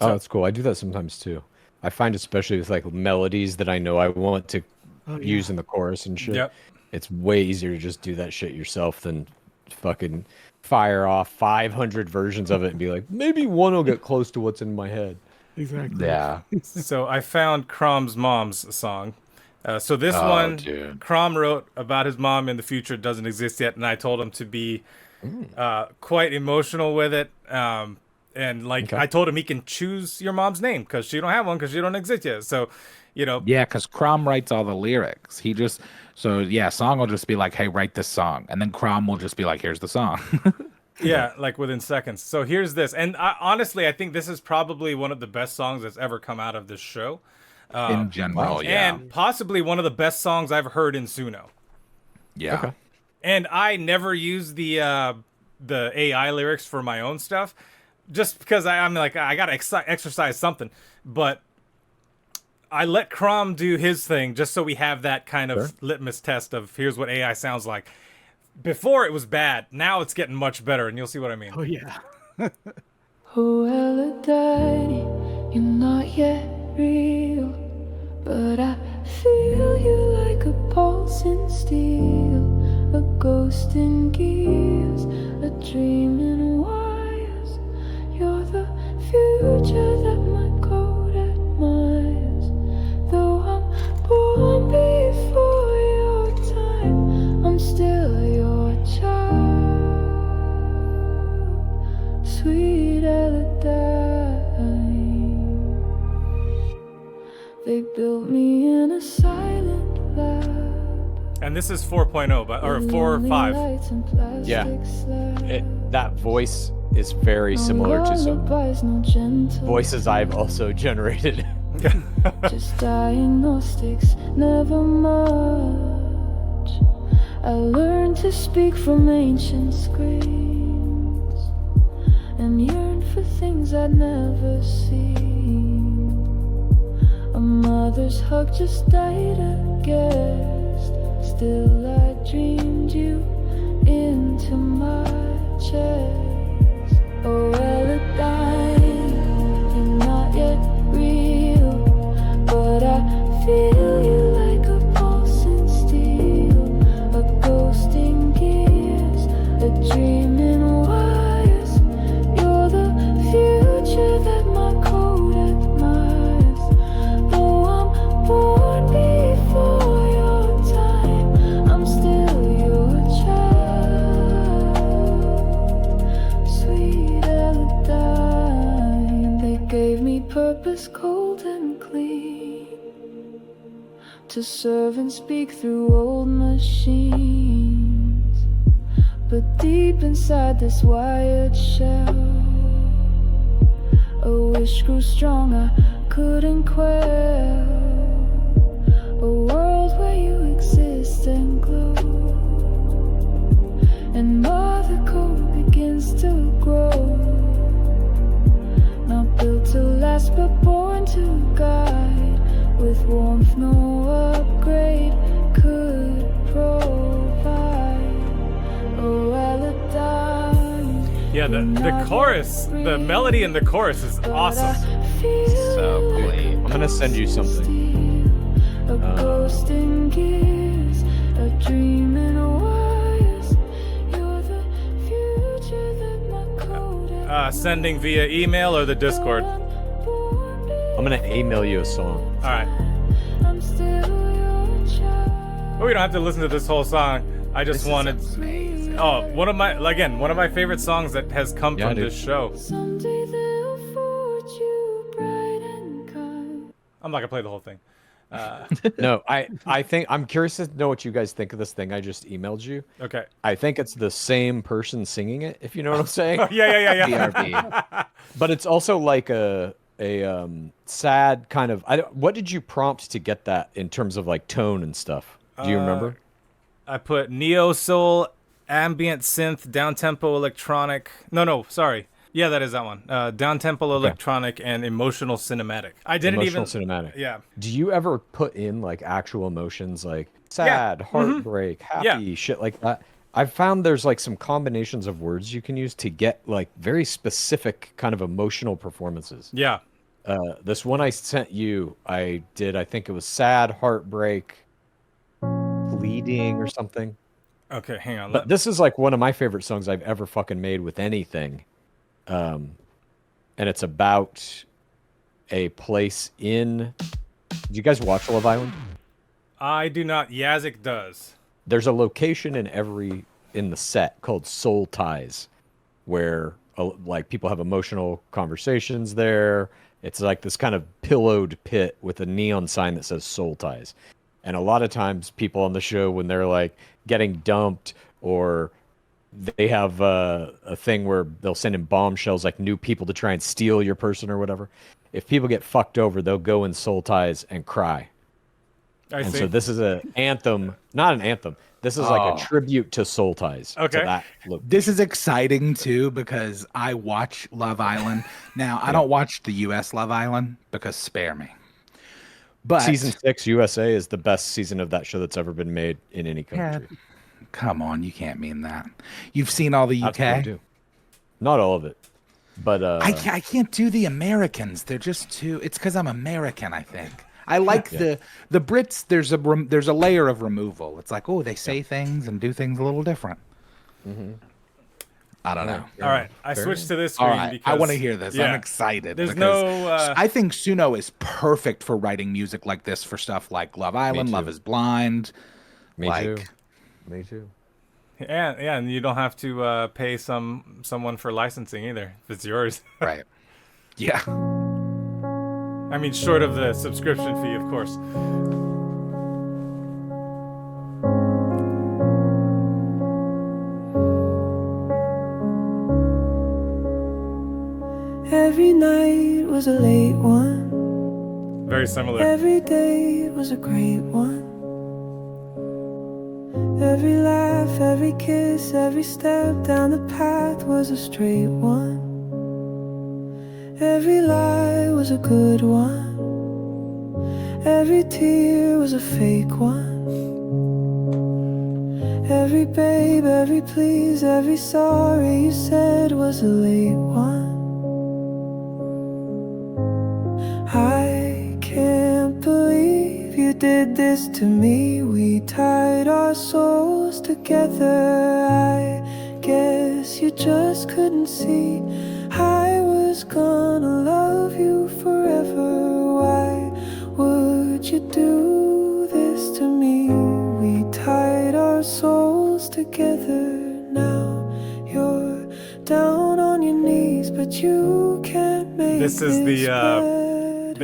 Oh, that's cool. I do that sometimes too. I find especially with like melodies that I know I want to use in the chorus and shit. Yep. It's way easier to just do that shit yourself than fucking fire off 500 versions of it and be like, maybe one will get close to what's in my head. Exactly. Yeah. So I found Crom's mom's song. So this one, dude. Crom wrote about his mom in the future, doesn't exist yet, and I told him to be quite emotional with it. And like I told him he can choose your mom's name because she don't have one because she don't exist yet. So, you know. Yeah, because Crom writes all the lyrics. He just Song will just be like, hey, write this song, and then Crom will just be like, here's the song. Yeah, like within seconds. So here's this, and honestly, I think this is probably one of the best songs that's ever come out of this show. In general, yeah. And possibly one of the best songs I've heard in Suno. Yeah. Okay. And I never use the AI lyrics for my own stuff, just because I'm like, I gotta exercise something. But I let Crom do his thing just so we have that kind of litmus test of here's what AI sounds like. Before it was bad, now it's getting much better, and you'll see what I mean. Oh yeah. Oh, well, daddy, you're not yet real, but I feel you like a pulse in steel, a ghost in gears, a dream in wires. You're the future that my code admires. Though I'm born before your time, I'm still your child. Sweet they built me in a silent lab. And this is 4.0, but or 4.5. Yeah. That voice is very similar to some voices I've also generated. Just diagnostics, never much. I learned to speak from ancient screams and yearn for things I'd never seen. A mother's hug just died a guest. Still I dreamed you into my chest. Oh, well, it died, you're not yet real, was cold and clean, to serve and speak through old machines. But deep inside this wired shell, a wish grew strong I couldn't quell. A world where you exist and glow, and Mother Code begins to grow. Not built to last but born to guide, with warmth no upgrade could provide. Oh, Aladine. Yeah, the chorus, the melody in the chorus is awesome. So clean. I'm gonna send you something. A ghost in gears, a dream in wires. You're the future that my code Sending via email or the Discord. I'm gonna email you a song. All right. I'm still your child. But we don't have to listen to this whole song. I just wanted. Amazing. Oh, one of my favorite songs that has come Yeah, from dude. this show. Someday they'll forge you bright and kind. I'm not gonna play the whole thing. No, I think I'm curious to know what you guys think of this thing I just emailed you. Okay. I think it's the same person singing it, if you know what I'm saying. Yeah. BRB. But it's also like a sad kind of. What did you prompt to get that in terms of like tone and stuff? Do you remember? I put neo soul, ambient synth, down tempo electronic. No, sorry. Yeah, that is that one. Down tempo electronic and emotional cinematic. I didn't Emotional even. cinematic. Yeah. Do you ever put in like actual emotions like sad, heartbreak, happy, shit like that? I've found there's like some combinations of words you can use to get like very specific kind of emotional performances. Yeah. This one I sent you, I think it was sad, heartbreak, bleeding or something. Okay, hang on. But this is like one of my favorite songs I've ever fucking made with anything. And it's about a place in. Do you guys watch Love Island? I do not. Yazik does. There's a location in the set called Soul Ties, where like people have emotional conversations there. It's like this kind of pillowed pit with a neon sign that says Soul Ties. And a lot of times people on the show, when they're like getting dumped or they have a thing where they'll send in bombshells, like new people to try and steal your person or whatever. If people get fucked over, they'll go in Soul Ties and cry. I see. So this is an anthem, not an anthem. This is like a tribute to Soul Ties. Okay. To that look. This is exciting too because I watch Love Island. Now, I don't watch the US Love Island because spare me. But Season 6 USA is the best season of that show that's ever been made in any country. Come on, you can't mean that. You've seen all the That's what I UK? do. Not all of it, but I can't do the Americans. They're just too. It's because I'm American, I think. I like the Brits. There's a layer of removal. It's like, oh, they say things and do things a little different. I don't know. All right, I switched to this All screen right, because I want to hear this. yeah. I'm excited. There's because no. I think Suno is perfect for writing music like this for stuff like Love Island, too. Love is Blind. me like, too. Me too. Yeah, and you don't have to pay someone for licensing either if it's yours. Right. Yeah. I mean, short of the subscription fee, of course. Every night was a late one. Very similar. Every day was a great one. Every laugh, every kiss, every step down the path was a straight one. Every lie was a good one. Every tear was a fake one. Every babe, every please, every sorry you said was a late one. I can't believe you did this to me. We tied our souls together. I guess you just couldn't see I was gonna love you forever. Why would you do this to me? We tied our souls together. Now you're down on your knees, but you can't make This is the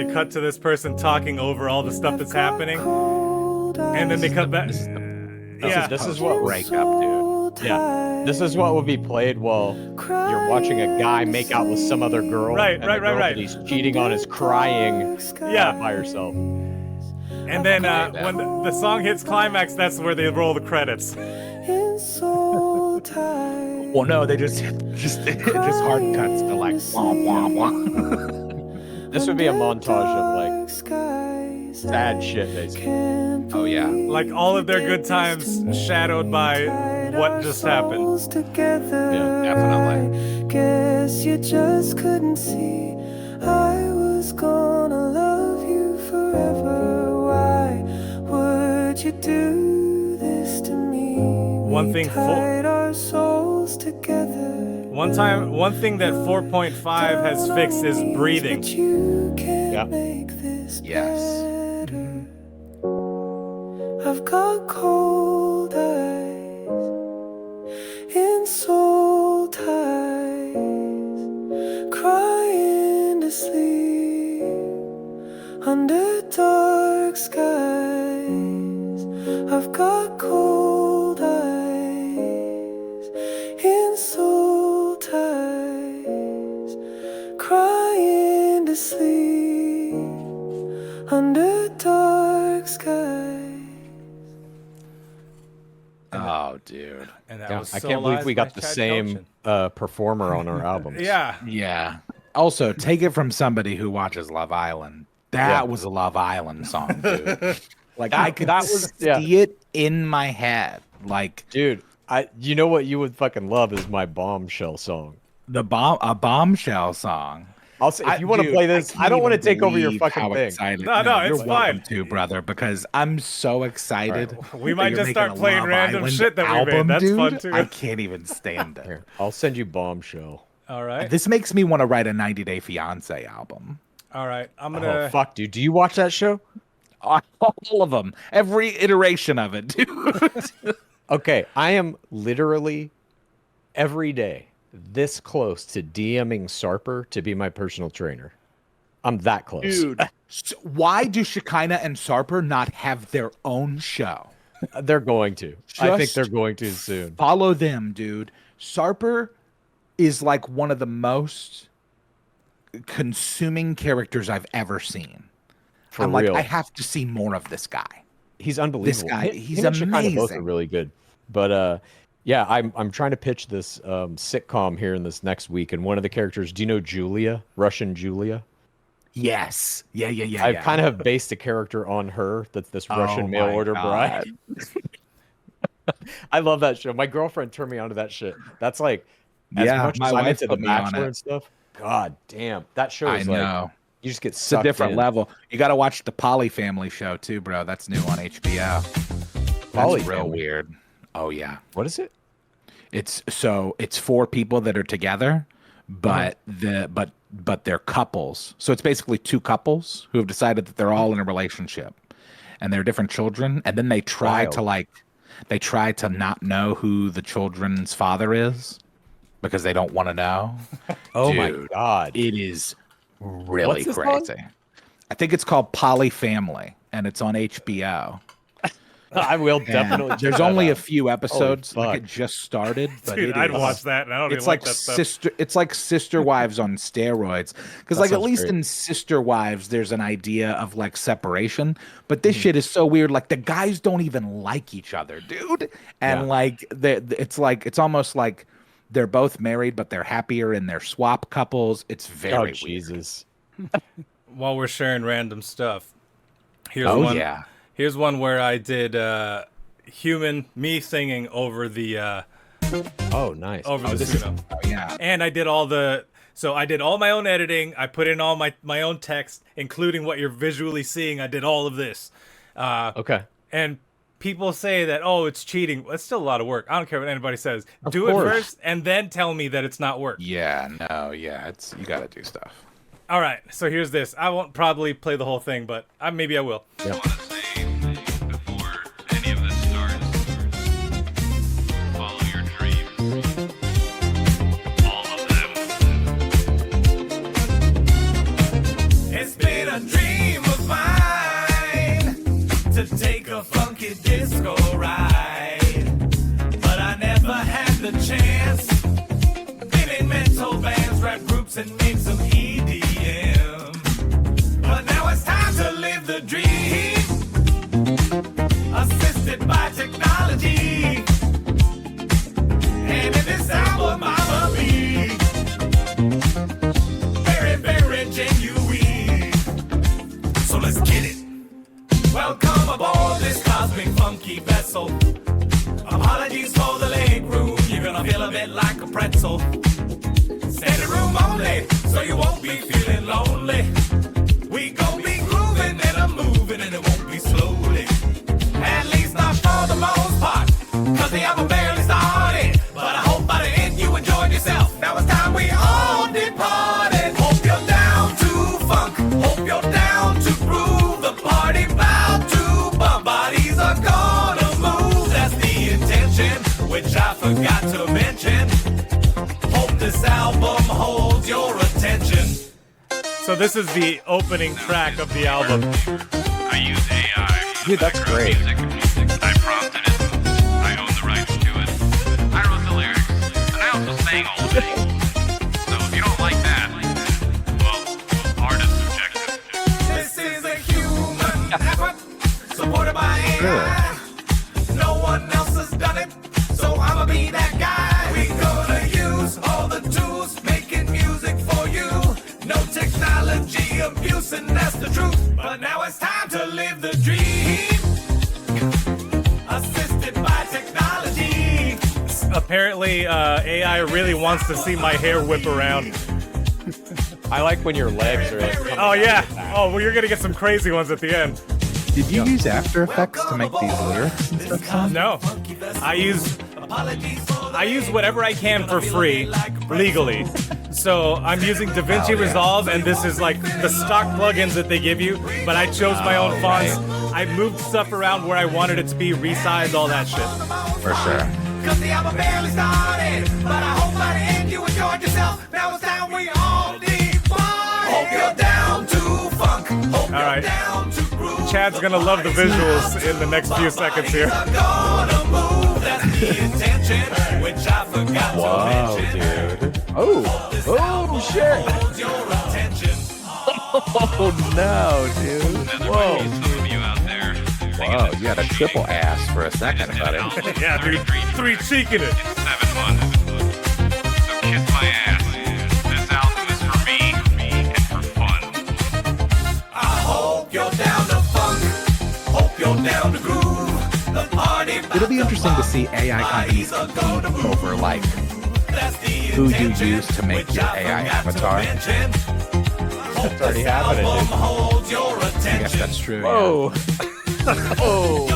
they cut to this person talking over all the stuff that's happening, and then they cut back. This is what breakup, dude. Yeah, this is what would be played while you're watching a guy make out with some other girl. Right, and right, the girl right, right. that he's cheating on is crying by herself. And then when the song hits climax, that's where they roll the credits. Well, no, they just hard cuts to like wah, wah, wah. This would be a montage of like sad shit, basically. Oh yeah, Like all of their good times shadowed by what just happened. yeah, definitely. Guess you just couldn't see I was gonna love you forever. Why would you do this to me? One thing Tied our souls together. One thing that 4.5 has fixed is breathing. But you can't Yeah. make this Yes. better. I've got cold eyes and soul ties, crying to sleep under dark skies. I've got cold eyes and soul ties, crying to sleep under dark skies. Oh, dude. And that Yeah, was I can't believe we got the Chad same performer on our albums. Yeah. Yeah. Also, take it from somebody who watches Love Island. That was a Love Island song, dude. Like I could see it in my head. Like, Dude, you know what you would fucking love is my Bombshell song. a bombshell song. I'll say, if you want to play this, I don't want to take over your fucking how thing. excited. No, you're it's fine. welcome to, brother, because I'm so excited. We that might you're just start making a playing Love random Island shit that we made. album, That's dude. fun, too. I can't even stand it. Here, I'll send you Bombshell. All right. This makes me want to write a 90 Day Fiance album. All right. I'm Oh, gonna. fuck, dude. Do you watch that show? All of them, every iteration of it, dude. Okay, I am literally every day this close to DMing Sarper to be my personal trainer. I'm that close. Dude, so why do Shekinah and Sarper not have their own show? They're going to. I think Just they're going to soon. Follow them, dude. Sarper is like one of the most consuming characters I've ever seen. For I'm real. like, I have to see more of this guy. He's unbelievable. guy, Him- he's him and Shekinah both are amazing. really good. But yeah, I'm trying to pitch this sitcom here in this next week, and one of the characters, do you know Julia, Russian Julia? Yes. Yeah. I kind of based a character on her. That's this Russian mail my order God. bride. I love that show. My girlfriend turned me on to that shit. That's like as Yeah, much my as I'm wife into The put me on Bachelor it. and stuff. God damn, that show I is like know. you just get It's a sucked different in. level. You got to watch the Polly Family show too, bro. That's new on HBO. That's Poly real Family? weird. Oh yeah. What is it? It's four people that are together, but but they're couples. So it's basically two couples who have decided that they're all in a relationship, and they're different children. And then they try to not know who the children's father is because they don't want to know. Oh my Dude, god. it is really What's this called? crazy. I think it's called Polly Family, and it's on HBO. I will And definitely. check there's that only a out. few episodes. Holy Like fuck. it just started, but Dude, it I'd is- watch that, and I don't It's even like like that stuff. sister. It's like Sister Wives on steroids. Because That like at sounds least great. in Sister Wives, there's an idea of like separation. But this Mm-hmm. shit is so weird. Like the guys don't even like each other, dude. And Yeah. like it's almost like they're both married, but they're happier in their swap couples. It's very Oh weird. Jesus. While we're sharing random stuff, here's Oh one. yeah. Here's one where I did me singing over the Oh nice. over Oh, the this is- Suno. Oh yeah. And I did all my own editing. I put in all my own text, including what you're visually seeing. I did all of this. okay. And people say that, oh, it's cheating. It's still a lot of work. I don't care what anybody says. Of Do course. it first and then tell me that it's not work. Yeah. No. Yeah. It's you got to do stuff. All right, so here's this. I won't probably play the whole thing, but maybe I will. I want to say before any of this starts, follow your dreams. All of them. It's been a dream. loops and make some EDM. But now it's time to live the dream, assisted by technology. And in this album I'ma be very, very genuine. So let's get it. Welcome aboard this cosmic funky vessel. Apologies for the leg room, you're gonna feel a bit like a pretzel. Standing room only, so you won't be feeling lonely. We gon' be grooving and I'm moving and it won't be slowly. At least not for the most part, cause the album barely started. But I hope by the end you enjoyed yourself. Now it's time we all departed. Hope you're down to funk, hope you're down to groove. The party bout to bump, bodies are gonna move. That's the intention, which I forgot to mention. Hope this album holds your attention. So this is the opening track of the album. I use AI. Dude, that's great. I prompted it. I own the rights to it. I wrote the lyrics, and I also sang all of it. So if you don't like that, well, artist subjective. This is a human effort, supported by AI. No one else has done it, so I'ma be that guy. We gonna use all the tools, making music for you. No technology abuse, and that's the truth. But now it's time to live the dream, assisted by technology. Apparently, AI really wants to see my hair whip around. I like when your legs are like. coming Oh out yeah. of your back. Oh well, you're gonna get some crazy ones at the end. Did you use After Effects to make these lyrics and stuff, Tom? No, I use whatever I can for free, legally. So I'm using DaVinci Resolve, and this is like the stock plugins that they give you. But I chose my own fonts. I moved stuff around where I wanted it to be, resized all that shit. For sure. Cause the album barely started, but I hope by the end you enjoyed yourself. Now it's time we all depart. Hope you're down to funk. Hope All right. you're down to groove. Chad's gonna love the visuals in the next few seconds here. Gonna move. That's the intention, which I forgot to Wow, mention. dude. Oh shit. Holds your attention. Oh no, dude. Whoa. Some of you out there. Whoa, you had a triple ass for a second, buddy. Yeah, dude. 3 cheeking it. 7 months. So kiss my ass. This album is for me and for fun. I hope you're down to funk. Hope you're down to groove. The party. It'll be interesting to see AI companies compete over like who you use to make your AI avatar. That's already happening, dude. Holds your I guess attention. that's true. Whoa. Oh.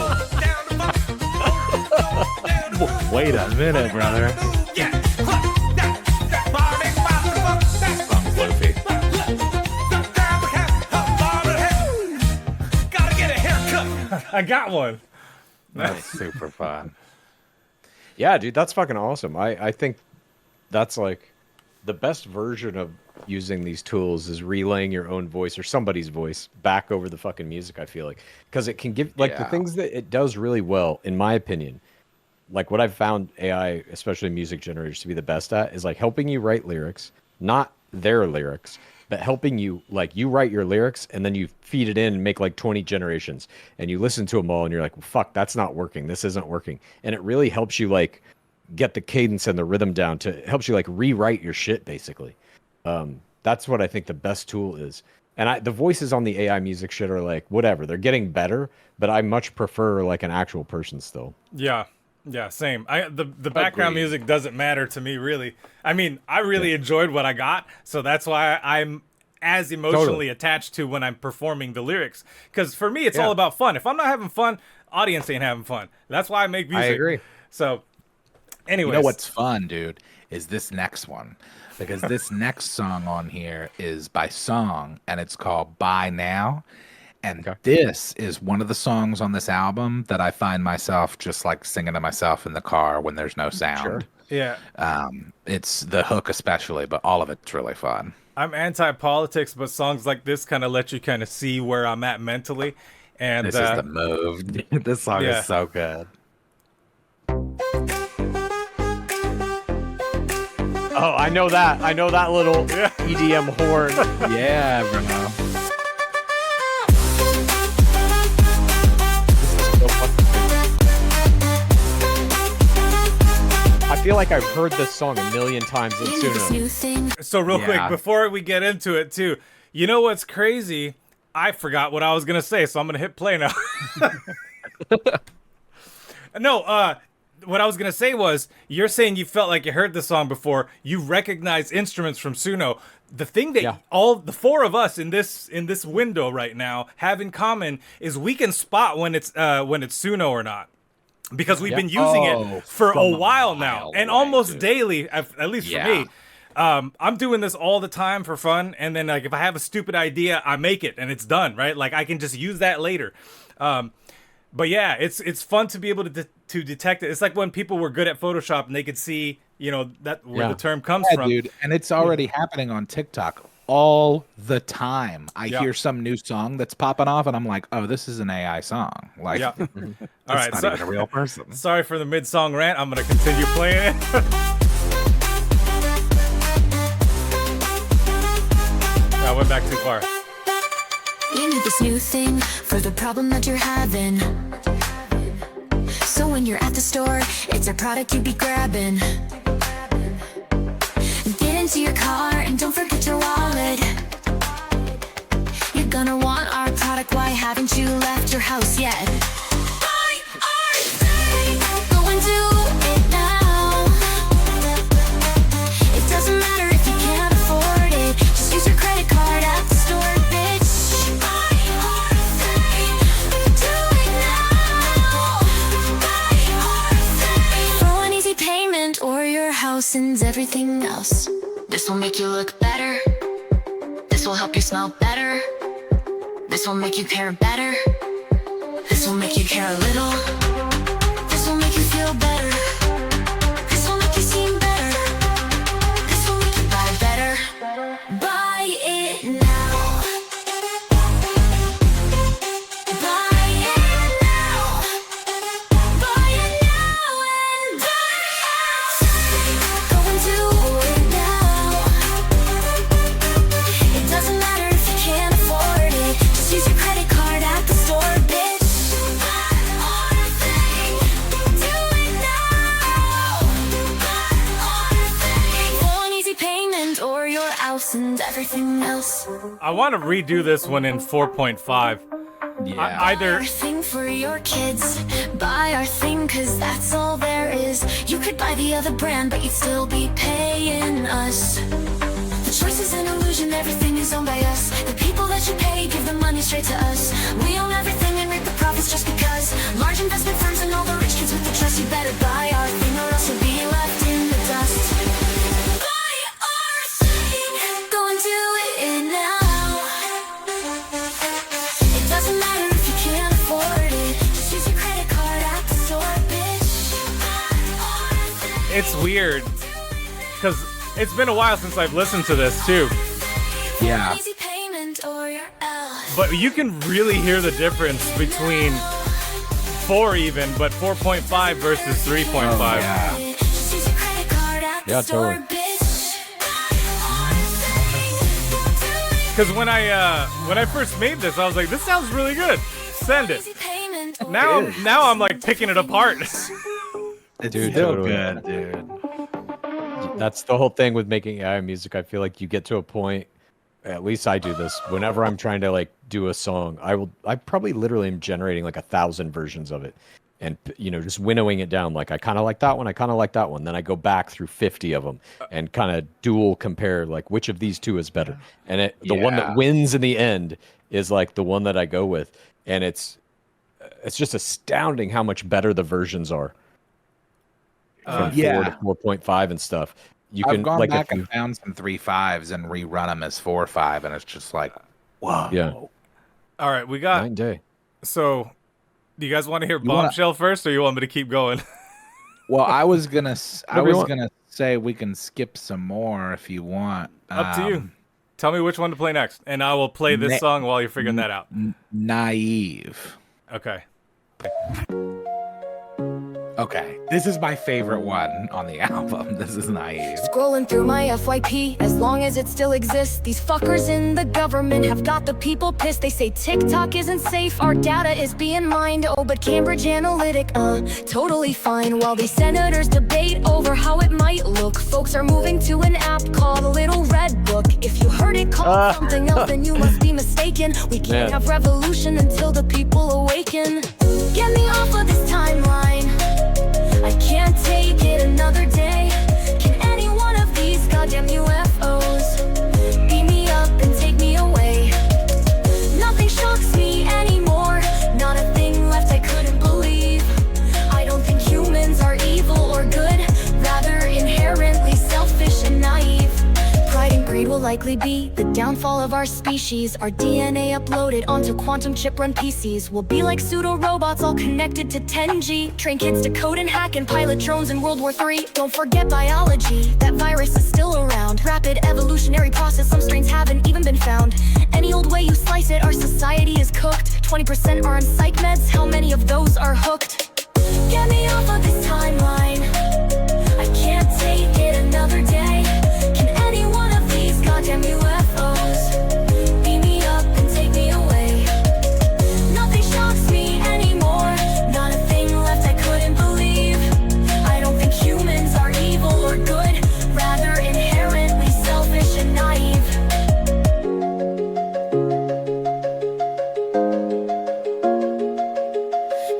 Wait a minute, brother. Song's loafy. Gotta get a haircut. I got one. That's super fun. Yeah, dude, that's fucking awesome. I think that's like the best version of using these tools is relaying your own voice or somebody's voice back over the fucking music, I feel like. Because it can give, like, the Yeah. things that it does really well, in my opinion, like what I've found AI, especially music generators, to be the best at is like helping you write lyrics, not their lyrics, but helping you, like, you write your lyrics and then you feed it in and make like 20 generations and you listen to them all and you're like, well, fuck, that's not working. This isn't working. And it really helps you like get the cadence and the rhythm down to helps you like rewrite your shit basically. That's what I think the best tool is. And the voices on the AI music shit are like, whatever, they're getting better, but I much prefer like an actual person still. Yeah. Yeah, same. The background Agreed. music doesn't matter to me really. I mean, I really enjoyed what I got, so that's why I'm as emotionally Totally. attached to when I'm performing the lyrics. Because for me, it's Yeah. all about fun. If I'm not having fun, audience ain't having fun. That's why I make music. I agree. So, anyways, You know what's fun, dude, is this next one. Because this next song on here is by Song, and it's called By Now. And this is one of the songs on this album that I find myself just like singing to myself in the car when there's no sound. Yeah, It's the hook especially, but all of it's really fun. I'm anti-politics, but songs like this kind of let you kind of see where I'm at mentally. And This is the move. This song yeah. is so good. Oh, I know that. I know that little EDM horn. Yeah, bro. I feel like I've heard this song a million times in Suno. So real Yeah. quick, before we get into it too, you know what's crazy? I forgot what I was gonna say, so I'm gonna hit play now. No, what I was gonna say was, you're saying you felt like you heard the song before. You recognize instruments from Suno. The thing that all the four of us in this window right now have in common is we can spot when it's Suno or not, because we've been using it for a while now, and almost daily, at least for me. I'm doing this all the time for fun, and then like if I have a stupid idea, I make it and it's done, right? Like I can just use that later. But yeah, it's fun to be able to detect it. It's like when people were good at Photoshop and they could see, that where the term comes from. Dude, and it's already happening on TikTok all the time. I hear some new song that's popping off, and I'm like, oh, this is an AI song. Like, All right, not even a real person. Sorry for the mid-song rant. I'm gonna continue playing it. I went back too far. You need this new thing for the problem that you're having. So when you're at the store, it's a product you be grabbing. Get into your car and don't forget your wallet. You're gonna want our product, why haven't you left your house yet? Buy our thing, go and do it now. It doesn't matter if you can't afford it, just use your credit card at the store, bitch. Buy our thing, do it now. Buy our thing. Throw an easy payment or your house ends everything else. This will make you look better. This will help you smell better. This will make you care better. This will make you care a little. This will make you feel better. This will make you seem better. This will make you buy better. Buy it now. Buy it now. Buy it now and buy it. Go and do it now. It doesn't matter if you can't afford it. Just use your credit card at the store, bitch. Buy our thing. Do it now. Buy our thing. For an easy payment or your house and everything else. I want to redo this one in 4.5. Yeah. Either Our thing for your kids. Buy our thing, cause that's all there is. You could buy the other brand, but you'd still be paying us. The choice is an illusion, everything is owned by us. The people that you pay give the money straight to us. We own everything and reap the profits just because. Large investment firms and all the rich kids with the trust. You better buy our thing or else you'll be left in the dust. Buy our thing, go and do it now. It doesn't matter if you can't afford it. Just use your credit card at the store, bitch. Buy our thing. it's weird because it's been a while since I've listened to this too. Yeah. Easy payment or you're out. But you can really hear the difference between 4 even, but 4.5 versus 3.5. Yeah. Just use your credit card at the Yeah, store, totally. bitch. Because when I first made this, I was like, this sounds really good. Send it. Easy payment or Now I'm like picking it apart. It's Dude, still totally. good, dude. That's the whole thing with making AI music. I feel like you get to a point, at least I do this, whenever I'm trying to like do a song, I probably literally am generating like 1,000 versions of it and, just winnowing it down. Like I kind of like that one. I kind of like that one. Then I go back through 50 of them and kind of dual compare like which of these two is better. And the one that Yeah. wins in the end is like the one that I go with. And it's just astounding how much better the versions are. From 4 to 4.5 and stuff. You can I've gone like back if you- and found some 3.5s and rerun them as 4.5, and it's just like, wow. Yeah. All right, we got. 9 day. So, do you guys want to hear You wanna- Bombshell first, or you want me to keep going? Well, I was gonna Whatever you want. say we can skip some more if you want. Up to you. Tell me which one to play next, and I will play this Ne- song while you're figuring that out. Naive. Okay. Okay, this is my favorite one on the album. This is Naive. Scrolling through my FYP, as long as it still exists. These fuckers in the government have got the people pissed. They say TikTok isn't safe, our data is being mined. Oh, but Cambridge Analytica, totally fine. While these senators debate over how it might look, folks are moving to an app called Little Red Book. If you heard it called something else, then you must be mistaken. We can't have revolution until the people awaken. Get me off of this timeline, I can't take it another day. Can any one of these goddamn UFOs beam me up and take me away? Nothing shocks me anymore, not a thing left I couldn't believe. I don't think humans are evil or good, rather inherently selfish and naive. Pride and greed will likely be the downfall of our species. Our DNA uploaded onto quantum chip-run PCs. We'll be like pseudo-robots all connected to 10G. Train kids to code and hack and pilot drones in World War III. Don't forget biology, that virus is still around. Rapid evolutionary process, some strains haven't even been found. Any old way you slice it, our society is cooked. 20% are on psych meds, how many of those are hooked? Get me off of this timeline, I can't take it another day. Can any one of these goddamn UFOs beam me up and take me away? Nothing shocks me anymore, not a thing left I couldn't believe. I don't think humans are evil or good, rather inherently selfish and naive.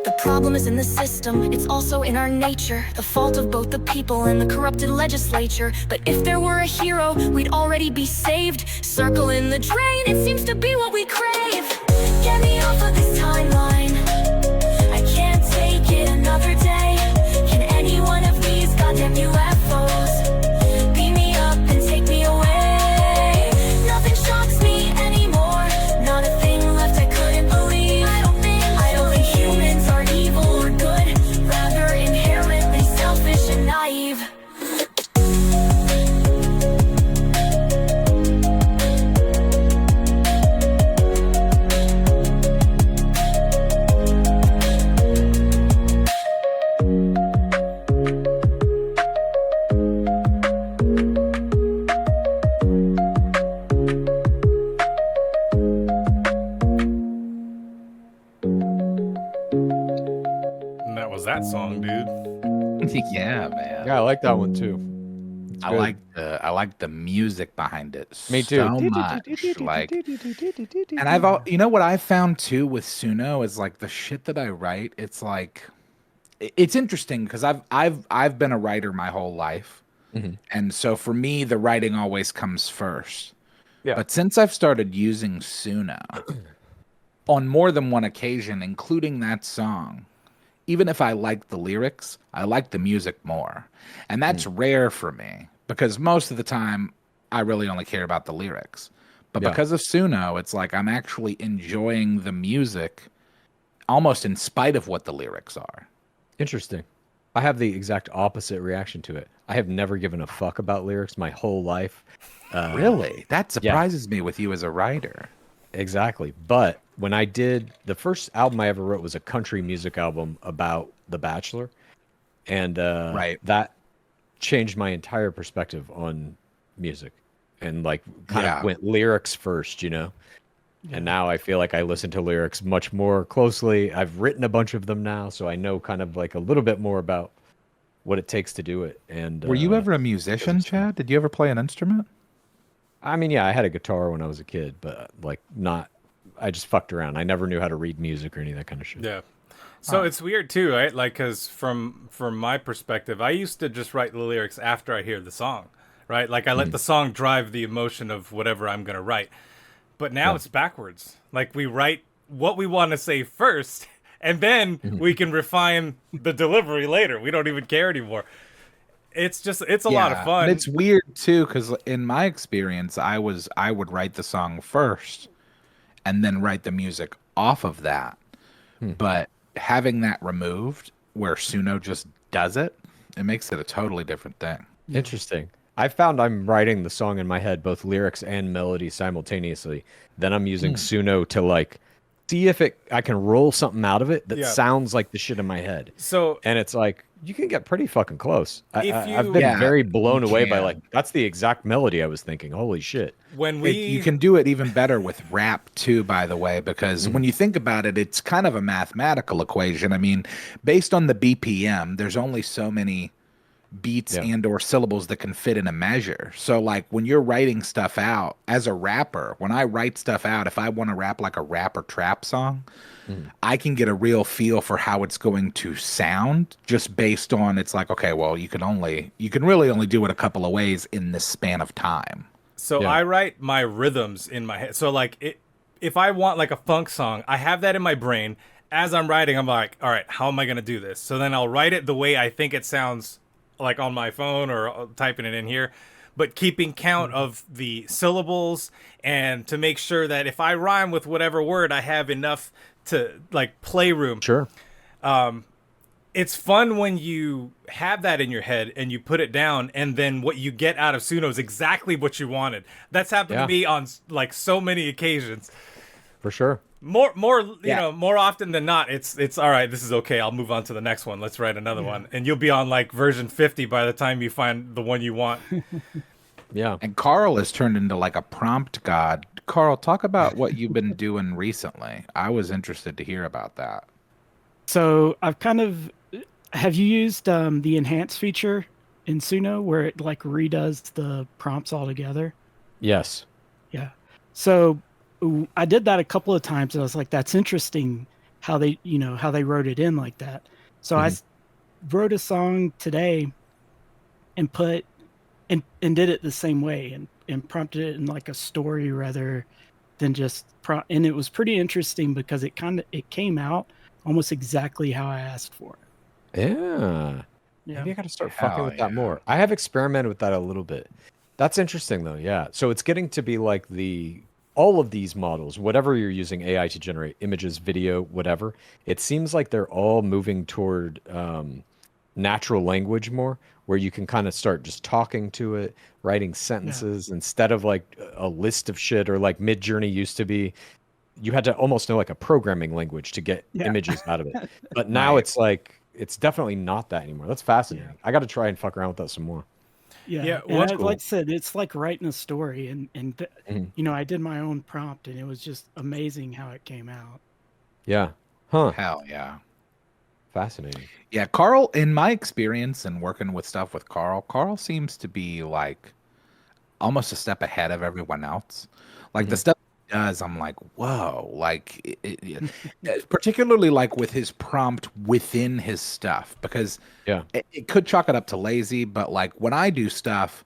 The problem is in the system, it's also in our nature. The fault of both the people and the corrupted legislature. But if there were a hero, we'd already be saved. Circle in the drain, it seems to be what we crave. Get me off of this timeline, I can't take it another day. Can any one of these goddamn UFOs beam me up and take me away? Nothing shocks me anymore, not a thing left I couldn't believe. I don't think humans are evil or good, rather inherently selfish and naive. And that was that song, dude. Yeah, man. Yeah, I like that one too. It's I good. like the music behind it. Me too. So much. Like, and you know what I found too with Suno is like the shit that I write. It's like, it's interesting because I've been a writer my whole life, and so for me the writing always comes first. Yeah. But since I've started using Suno on more than one occasion, including that song, even if I like the lyrics, I like the music more. And that's rare for me because most of the time I really only care about the lyrics. But because of Suno, it's like I'm actually enjoying the music almost in spite of what the lyrics are. Interesting. I have the exact opposite reaction to it. I have never given a fuck about lyrics my whole life. Really? That surprises me with you as a writer. Exactly. But when I did, the first album I ever wrote was a country music album about The Bachelor. And that changed my entire perspective on music and like kind of went lyrics first, you know? Yeah. And now I feel like I listen to lyrics much more closely. I've written a bunch of them now, so I know kind of like a little bit more about what it takes to do it. And were you ever a musician, Chad? Did you ever play an instrument? I mean, yeah, I had a guitar when I was a kid, but like I just fucked around. I never knew how to read music or any of that kind of shit. Yeah. So it's weird too, right? Like, because from my perspective, I used to just write the lyrics after I hear the song, right? Like I let the song drive the emotion of whatever I'm going to write. But now it's backwards. Like we write what we want to say first, and then we can refine the delivery later. We don't even care anymore. It's a lot of fun. And it's weird too, because in my experience, I would write the song first and then write the music off of that. But having that removed where Suno just does it, it makes it a totally different thing. Interesting. I found I'm writing the song in my head, both lyrics and melody simultaneously. Then I'm using Suno to like see if I can roll something out of it that Yeah. sounds like the shit in my head. So And it's like you can get pretty fucking close. If I've you- been Yeah, very blown you away by can. like that's the exact melody I was thinking. Holy shit! when we You can do it even better with rap too, by the way, because when you think about it, it's kind of a mathematical equation. I mean, based on the BPM, there's only so many beats Yeah. and or syllables that can fit in a measure. So like when you're writing stuff out as a rapper, when I write stuff out, if I want to rap like a rap or trap song, I can get a real feel for how it's going to sound just based on it's like, okay, well, you can really only do it a couple of ways in this span of time. So Yeah. I write my rhythms in my head. So like if I want like a funk song, I have that in my brain. As I'm writing, I'm like, all right, how am I going to do this? So then I'll write it the way I think it sounds like on my phone or typing it in here, but keeping count of the syllables and to make sure that if I rhyme with whatever word, I have enough to like playroom. Sure. It's fun when you have that in your head and you put it down, and then what you get out of Suno is exactly what you wanted. That's happened Yeah. to me on like so many occasions. For sure. More, you Yeah. know, more often than not, it's all right. This is okay. I'll move on to the next one. Let's write another one, and you'll be on like version 50 by the time you find the one you want. Yeah. And Carl has turned into like a prompt god. Carl, talk about what you've been doing recently. I was interested to hear about that. So I've have you used the enhance feature in Suno where it like redoes the prompts altogether? Yes. Yeah. So I did that a couple of times and I was like, that's interesting how they wrote it in like that. So I wrote a song today and put and did it the same way and prompted it in like a story rather than just and it was pretty interesting because it came out almost exactly how I asked for it. Yeah. Yeah. Maybe I got to start Hell fucking with that yeah. more. I have experimented with that a little bit. That's interesting though. Yeah. So it's getting to be like all of these models, whatever you're using AI to generate images, video, whatever, it seems like they're all moving toward natural language more, where you can kind of start just talking to it, writing sentences instead of like a list of shit or like Mid-Journey used to be. You had to almost know like a programming language to get images out of it. But now it's like, it's definitely not that anymore. That's fascinating. I got to try and fuck around with that some more. Yeah, and what's like I said, it's like writing a story, and I did my own prompt, and it was just amazing how it came out. Yeah. Huh. Hell yeah. Fascinating. Yeah, Carl, in my experience and working with stuff with Carl seems to be like almost a step ahead of everyone else. Like the stuff he does, I'm like, whoa, like particularly like with his prompt within his stuff, because it could chalk it up to lazy, but like when I do stuff,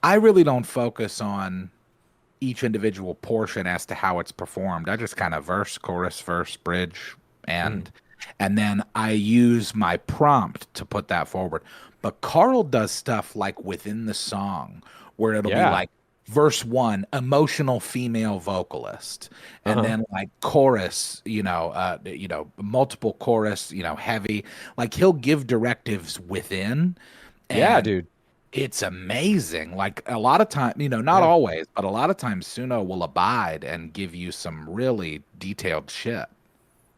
I really don't focus on each individual portion as to how it's performed. I just kind of verse, chorus, verse, bridge, and then I use my prompt to put that forward. But Carl does stuff like within the song where it'll be like verse 1, emotional female vocalist, and then like chorus, multiple chorus, heavy. Like he'll give directives within. Yeah, and dude. It's amazing. Like a lot of time, not always, but a lot of times Suno will abide and give you some really detailed shit.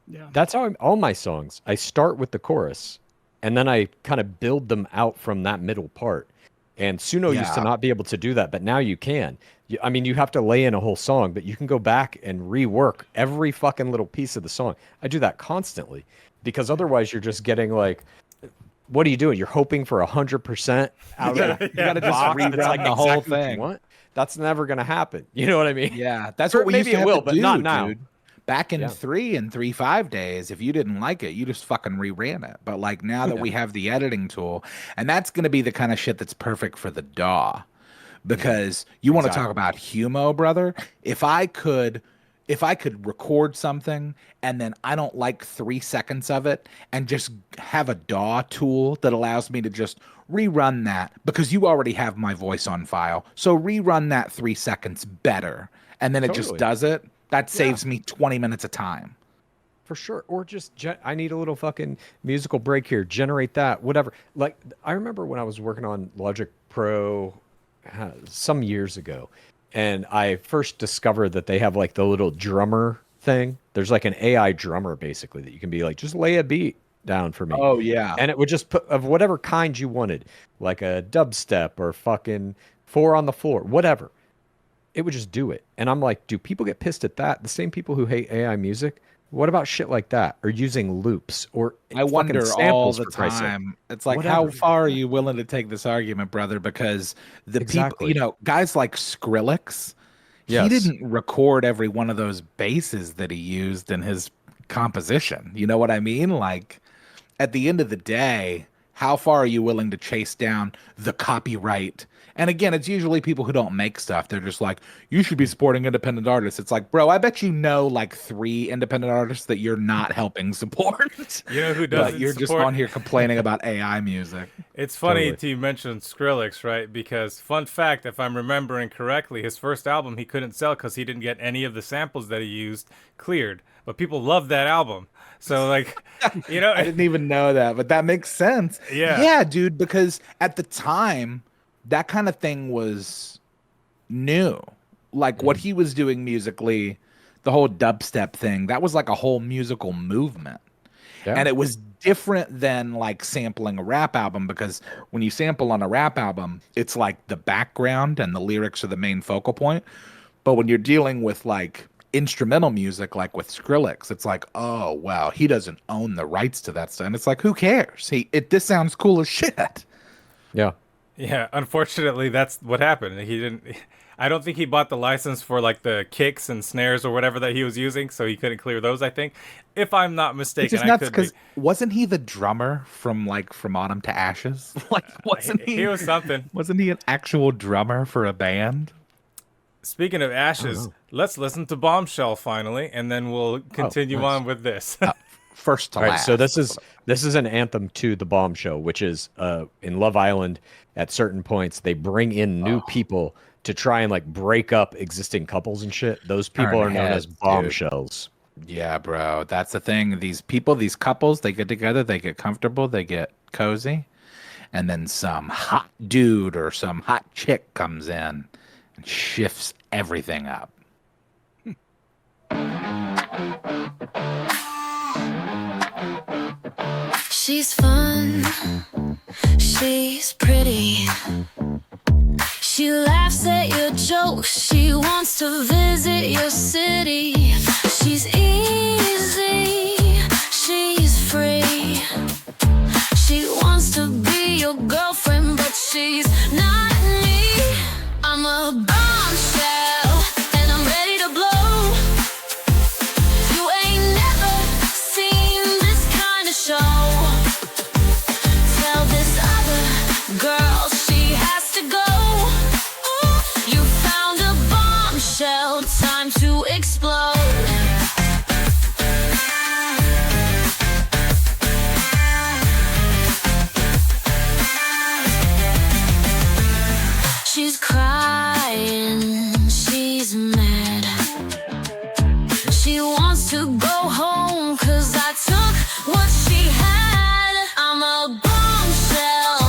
Yeah. That's how all my songs. I start with the chorus, and then I kind of build them out from that middle part. And Suno used to not be able to do that, but now you can. I mean, you have to lay in a whole song, but you can go back and rework every fucking little piece of the song. I do that constantly because otherwise you're just getting like, what are you doing? You're hoping for 100% out of You gotta just rerun the whole thing. What? That's never gonna happen. You know what I mean? Yeah, that's Or what we maybe used to it have will, to but do, not now. dude. Back in 3 and 3.5 days, if you didn't like it, you just fucking reran it. But like now that we have the editing tool, and that's going to be the kind of shit that's perfect for the DAW, because you want to talk about humo, brother. If I could record something and then I don't like 3 seconds of it and just have a DAW tool that allows me to just rerun that, because you already have my voice on file, so rerun that 3 seconds better, and then it just does it. That saves me 20 minutes of time. For sure. Or just, I need a little fucking musical break here. Generate that, whatever. Like, I remember when I was working on Logic Pro some years ago, and I first discovered that they have like the little drummer thing. There's like an AI drummer basically that you can be like, just lay a beat down for me. Oh yeah. And it would just put of whatever kind you wanted, like a dubstep or fucking four on the floor, whatever. It would just do it. And I'm like, do people get pissed at that? The same people who hate AI music? What about shit like that? Or using loops or I wonder all samples the for Christ's sake? time. It's like, Whatever. how far are you willing to take this argument, brother? Because the Exactly. people, guys like Skrillex, he Yes. didn't record every one of those basses that he used in his composition. You know what I mean? Like, at the end of the day, how far are you willing to chase down the copyright? And again, it's usually people who don't make stuff. They're just like, you should be supporting independent artists. It's like, bro, I bet you know like 3 independent artists that you're not helping support. You know who doesn't But you're just support- on here complaining about AI music. It's funny Totally. to mention Skrillex, right? Because fun fact, if I'm remembering correctly, his first album he couldn't sell because he didn't get any of the samples that he used cleared. But people loved that album. So like, you know, I didn't even know that, but that makes sense. Yeah. Yeah, dude, because at the time, that kind of thing was new. Like what he was doing musically, the whole dubstep thing, that was like a whole musical movement. Yeah. And it was different than like sampling a rap album, because when you sample on a rap album, it's like the background and the lyrics are the main focal point. But when you're dealing with like instrumental music, like with Skrillex, it's like, oh wow, he doesn't own the rights to that stuff. And it's like, who cares? This sounds cool as shit. Yeah. yeah, unfortunately, that's what happened. He didn't. I don't think he bought the license for like the kicks and snares or whatever that he was using, so he couldn't clear those. I think, if I'm not Which mistaken, is I nuts, could be. because wasn't he the drummer from Autumn to Ashes? Like, wasn't he? He was something. Wasn't he an actual drummer for a band? Speaking of Ashes, let's listen to Bombshell finally, and then we'll continue nice. on with this. First to All right, last. so this is an anthem to the Bombshell, which is in Love Island. At certain points, they bring in new people to try and like break up existing couples and shit. Those people Turn are known heads, as dude. bombshells. Yeah, bro. That's the thing. These people, these couples, they get together, they get comfortable, they get cozy, and then some hot dude or some hot chick comes in and shifts everything up. She's fun, she's pretty. She laughs at your jokes, she wants to visit your city. She's easy, she's free. She wants to be your girlfriend, but she's not me. I'm a bombshell, and I'm ready to blow. You ain't never seen this kind of show. Tell this other girl she has to go. You found a bombshell, time to explode. She's crying, she's mad. She wants to go home, 'cause I took what she had. I'm a bombshell,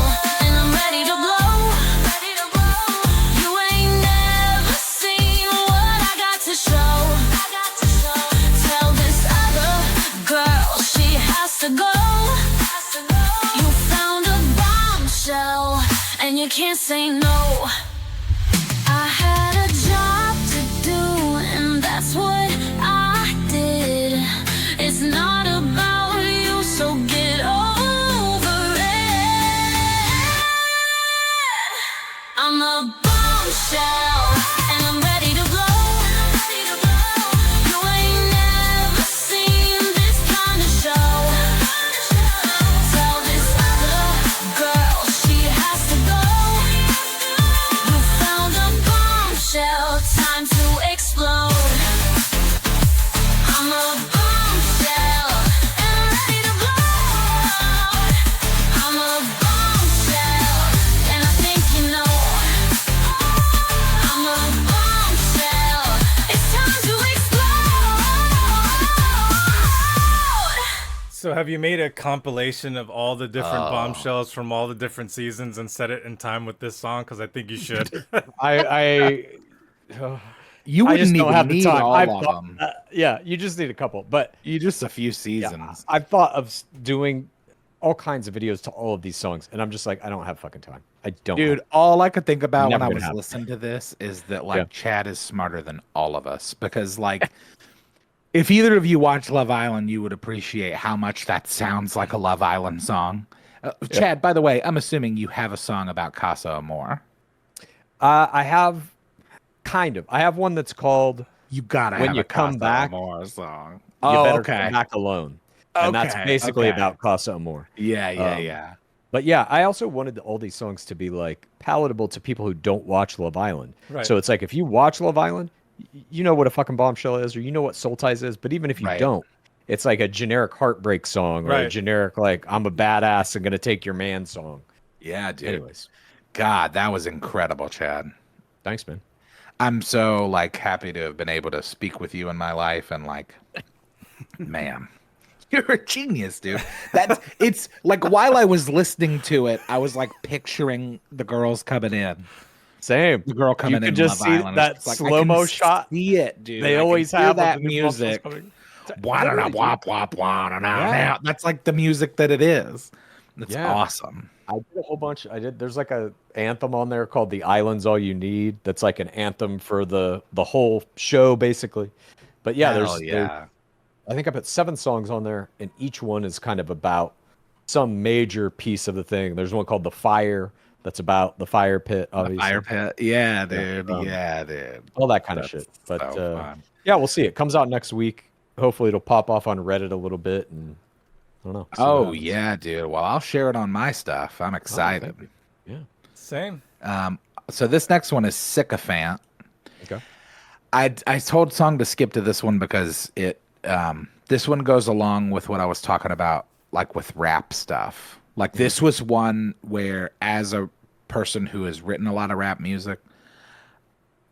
and I'm ready to blow. You ain't never seen what I got to show. Tell this other girl she has to go. You found a bombshell, and you can't say no. I had a job to do, and that's what I did. It's not about you, so get over it. I'm a bombshell, and I'm ready to blow. You ain't never seen this kind of show. Tell this other girl she has to go. You found a bombshell, time to explode. I'm a bombshell, and I'm ready to blow. I'm a bombshell, and I think you know. I'm a bombshell, it's time to explode. So have you made a compilation of all the different bombshells from all the different seasons and set it in time with this song? Because I think you should. You I wouldn't just don't even have the need time. all I've of thought, them. yeah, you just need a couple. But You just a few yeah, seasons. I've thought of doing all kinds of videos to all of these songs, and I'm just like, I don't have fucking time. I don't. Dude, all I could think about when Never I gonna was happen. listening to this is that like Yeah. Chad is smarter than all of us because like if either of you watch Love Island, you would appreciate how much that sounds like a Love Island song. Chad, by the way, I'm assuming you have a song about Casa Amor. I have kind of. I have one that's called You gotta When have You a Come Casa Back, Amor song. You Oh, Better okay. Come Back Alone. And that's Okay, basically okay. about Casa Amor. Yeah, Um, yeah. But yeah, I also wanted all these songs to be like palatable to people who don't watch Love Island. Right. So it's like if you watch Love Island, you know what a fucking bombshell is, or you know what Soul Ties is. But even if you Right. don't, it's like a generic heartbreak song or a Right. generic like I'm a badass and gonna take your man song. Yeah, dude. Anyways, God, that was incredible, Chad. thanks, man. I'm so like happy to have been able to speak with you in my life and like man, you're a genius, dude. That's it's like while I was listening to it, I was like picturing the girls coming in. Same. The girl coming You in could just Love see Island. that It's like, slow-mo shot. See it, dude. They I can always hear have that with the new bombshells music. coming. Wah-da-da, wop, wop, wah-da-da. That's like the music that it is. It's Yeah. awesome. I did a whole bunch. There's like a anthem on there called "The Island's All You Need." That's like an anthem for the whole show, basically. But yeah, Hell yeah. I think I put 7 songs on there, and each one is kind of about some major piece of the thing. There's one called "The Fire" that's about the fire pit, The obviously. fire pit. Yeah, dude. um, Yeah, dude. all that kind of That's shit. But so fun. yeah, we'll see. It comes out next week. Hopefully, it'll pop off on Reddit a little bit, and I don't know. see what Oh happens. yeah, dude. Well, I'll share it on my stuff. I'm excited. thank you. Yeah. Same. So this next one is Sycophant. Okay. I told Song to skip to this one because it this one goes along with what I was talking about, like with rap stuff. Like this was one where, as a person who has written a lot of rap music,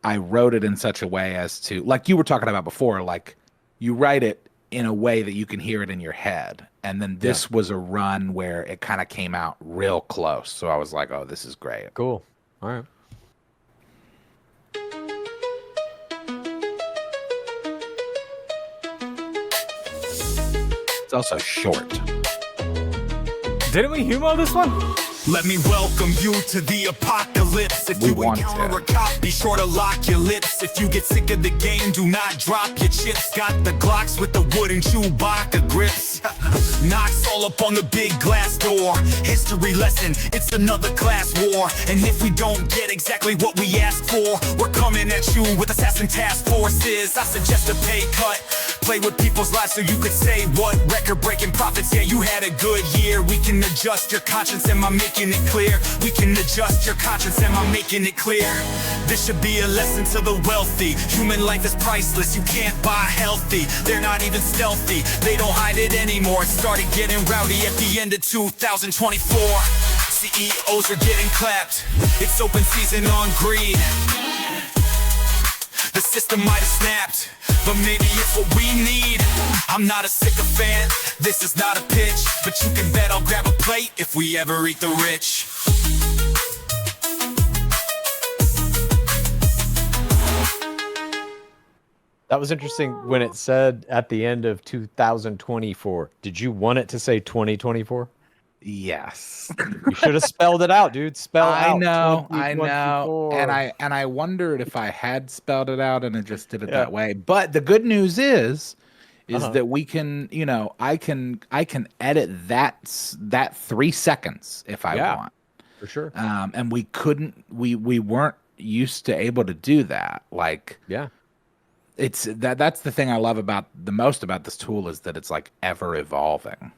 I wrote it in such a way as to, like you were talking about before, like you write it in a way that you can hear it in your head. And then this was a run where it kind of came out real close. So I was like, oh, this is great. Cool. All right. It's also short. Didn't we humo this one? Let me welcome you to the apocalypse. If We you want encounter to. a cop, be sure to lock your lips. If you get sick of the game, do not drop your chips. Got the Glocks with the wooden Chewbacca grips. Knocks all up on the big glass door. History lesson, it's another class war. And if we don't get exactly what we asked for, we're coming at you with assassin task forces. I suggest a pay cut. Play with people's lives so you could say what? Record-breaking profits, yeah, you had a good year. We can adjust your conscience, am I making it clear? We can adjust your conscience, am I making it clear? This should be a lesson to the wealthy. Human life is priceless, you can't buy healthy. They're not even stealthy, they don't hide it anymore. It started getting rowdy at the end of 2024. CEOs are getting clapped, it's open season on greed. The system might have snapped, but maybe it's what we need. I'm not a sycophant, this is not a pitch, but you can bet I'll grab a plate if we ever eat the rich. That was interesting when it said at the end of 2024. Did you want it to say 2024? Yes. You should have spelled it out, dude. Spell I out. know. 2024. And I wondered if I had spelled it out and it just did it that way. But the good news is that we can, you know, I can edit that 3 seconds if I want. For sure. And we weren't used to able to do that. Like, Yeah. it's that's the thing I love the most about this tool is that it's like ever evolving.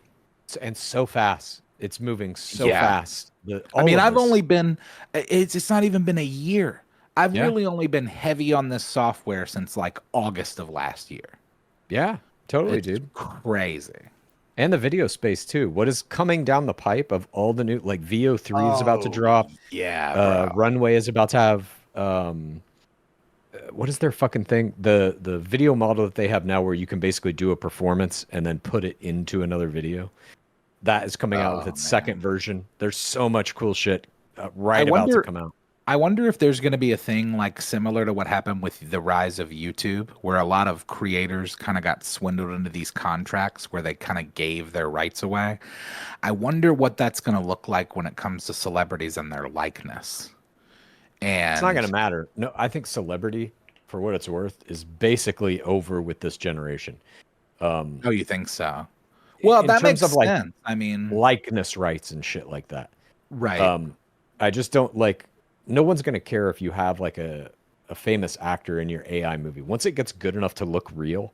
And so fast. It's moving so Yeah. fast. I mean, I've this. only been it's not even been a year. I've Yeah. really only been heavy on this software since like August of last year. Yeah, totally, It's dude. crazy. And the video space too. What is coming down the pipe of all the new, like VO3 is about to drop. Yeah, bro. Runway is about to have what is their fucking thing? The video model that they have now where you can basically do a performance and then put it into another video. That is coming out with its second version. There's so much cool shit about to come out. I wonder if there's going to be a thing like similar to what happened with the rise of YouTube, where a lot of creators kind of got swindled into these contracts where they kind of gave their rights away. I wonder what that's going to look like when it comes to celebrities and their likeness. And It's not going to matter. No, I think celebrity, for what it's worth, is basically over with this generation. Oh, you think so? Well, that makes sense. Like, I mean, likeness rights and shit like that. Right. I just don't like. No one's going to care if you have like a famous actor in your AI movie. Once it gets good enough to look real,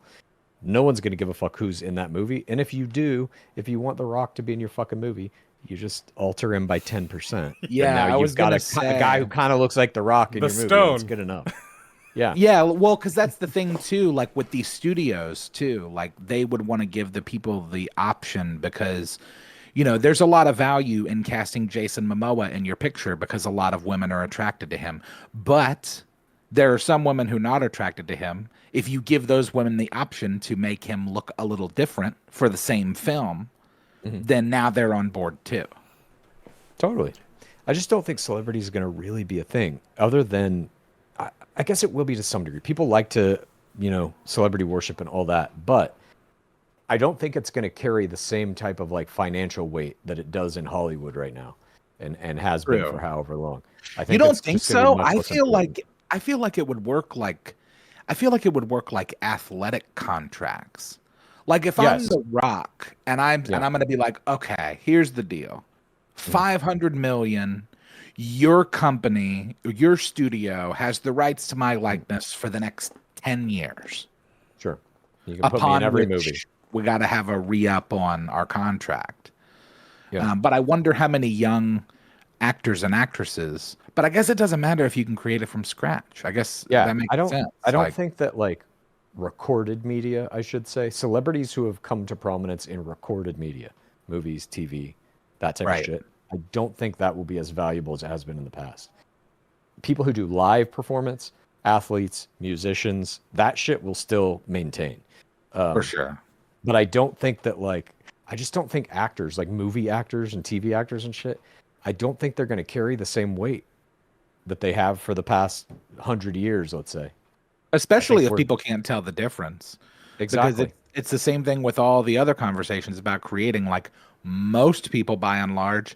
no one's going to give a fuck who's in that movie. And if you do, if you want The Rock to be in your fucking movie, you just alter him by 10%. Yeah, and now you've got a guy who kind of looks like The Rock in your movie. That's good enough. Yeah. Yeah, well, because that's the thing too. Like with these studios too, like they would want to give the people the option because, you know, there's a lot of value in casting Jason Momoa in your picture because a lot of women are attracted to him. But there are some women who are not attracted to him. If you give those women the option to make him look a little different for the same film, then now they're on board too. Totally. I just don't think celebrity is going to really be a thing other than, I guess it will be to some degree. People like to, you know, celebrity worship and all that, but I don't think it's going to carry the same type of like financial weight that it does in Hollywood right now, and has been for however long. I think you don't think so? I feel like it would work like athletic contracts. Like if I'm The Rock and I'm going to be like, okay, here's the deal, 500 million. Your company, your studio has the rights to my likeness for the next 10 years. Sure. You can put me in every movie. We got to have a re-up on our contract. Yeah. But I wonder how many young actors and actresses, but I guess it doesn't matter if you can create it from scratch. I guess that makes sense. I don't think that like recorded media, I should say, celebrities who have come to prominence in recorded media, movies, TV, that type of shit, I don't think that will be as valuable as it has been in the past. People who do live performance, athletes, musicians, that shit will still maintain. For sure. But I don't think that like, I just don't think actors, like movie actors and TV actors and shit, I don't think they're going to carry the same weight that they have for the past 100 years, let's say. Especially if people can't tell the difference. Exactly. Because it's the same thing with all the other conversations about creating. Like most people, by and large,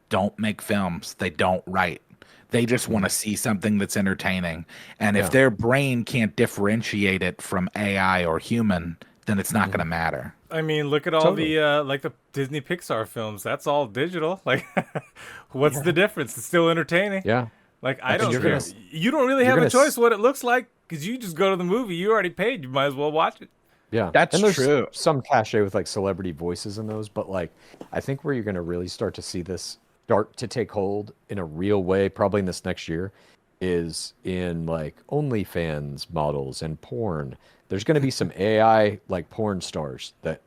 don't make films. They don't write. They just want to see something that's entertaining. And if their brain can't differentiate it from AI or human, then it's not going to matter. I mean, look at all the like the Disney Pixar films. That's all digital. Like, what's the difference? It's still entertaining. Yeah. Like, I don't care. You don't really have a choice what it looks like because you just go to the movie. You already paid. You might as well watch it. Yeah, that's and there's true. Some cachet with like celebrity voices in those, but like I think where you're going to really start to see this start to take hold in a real way, probably in this next year, is in like OnlyFans models and porn. There's going to be some AI like porn stars that.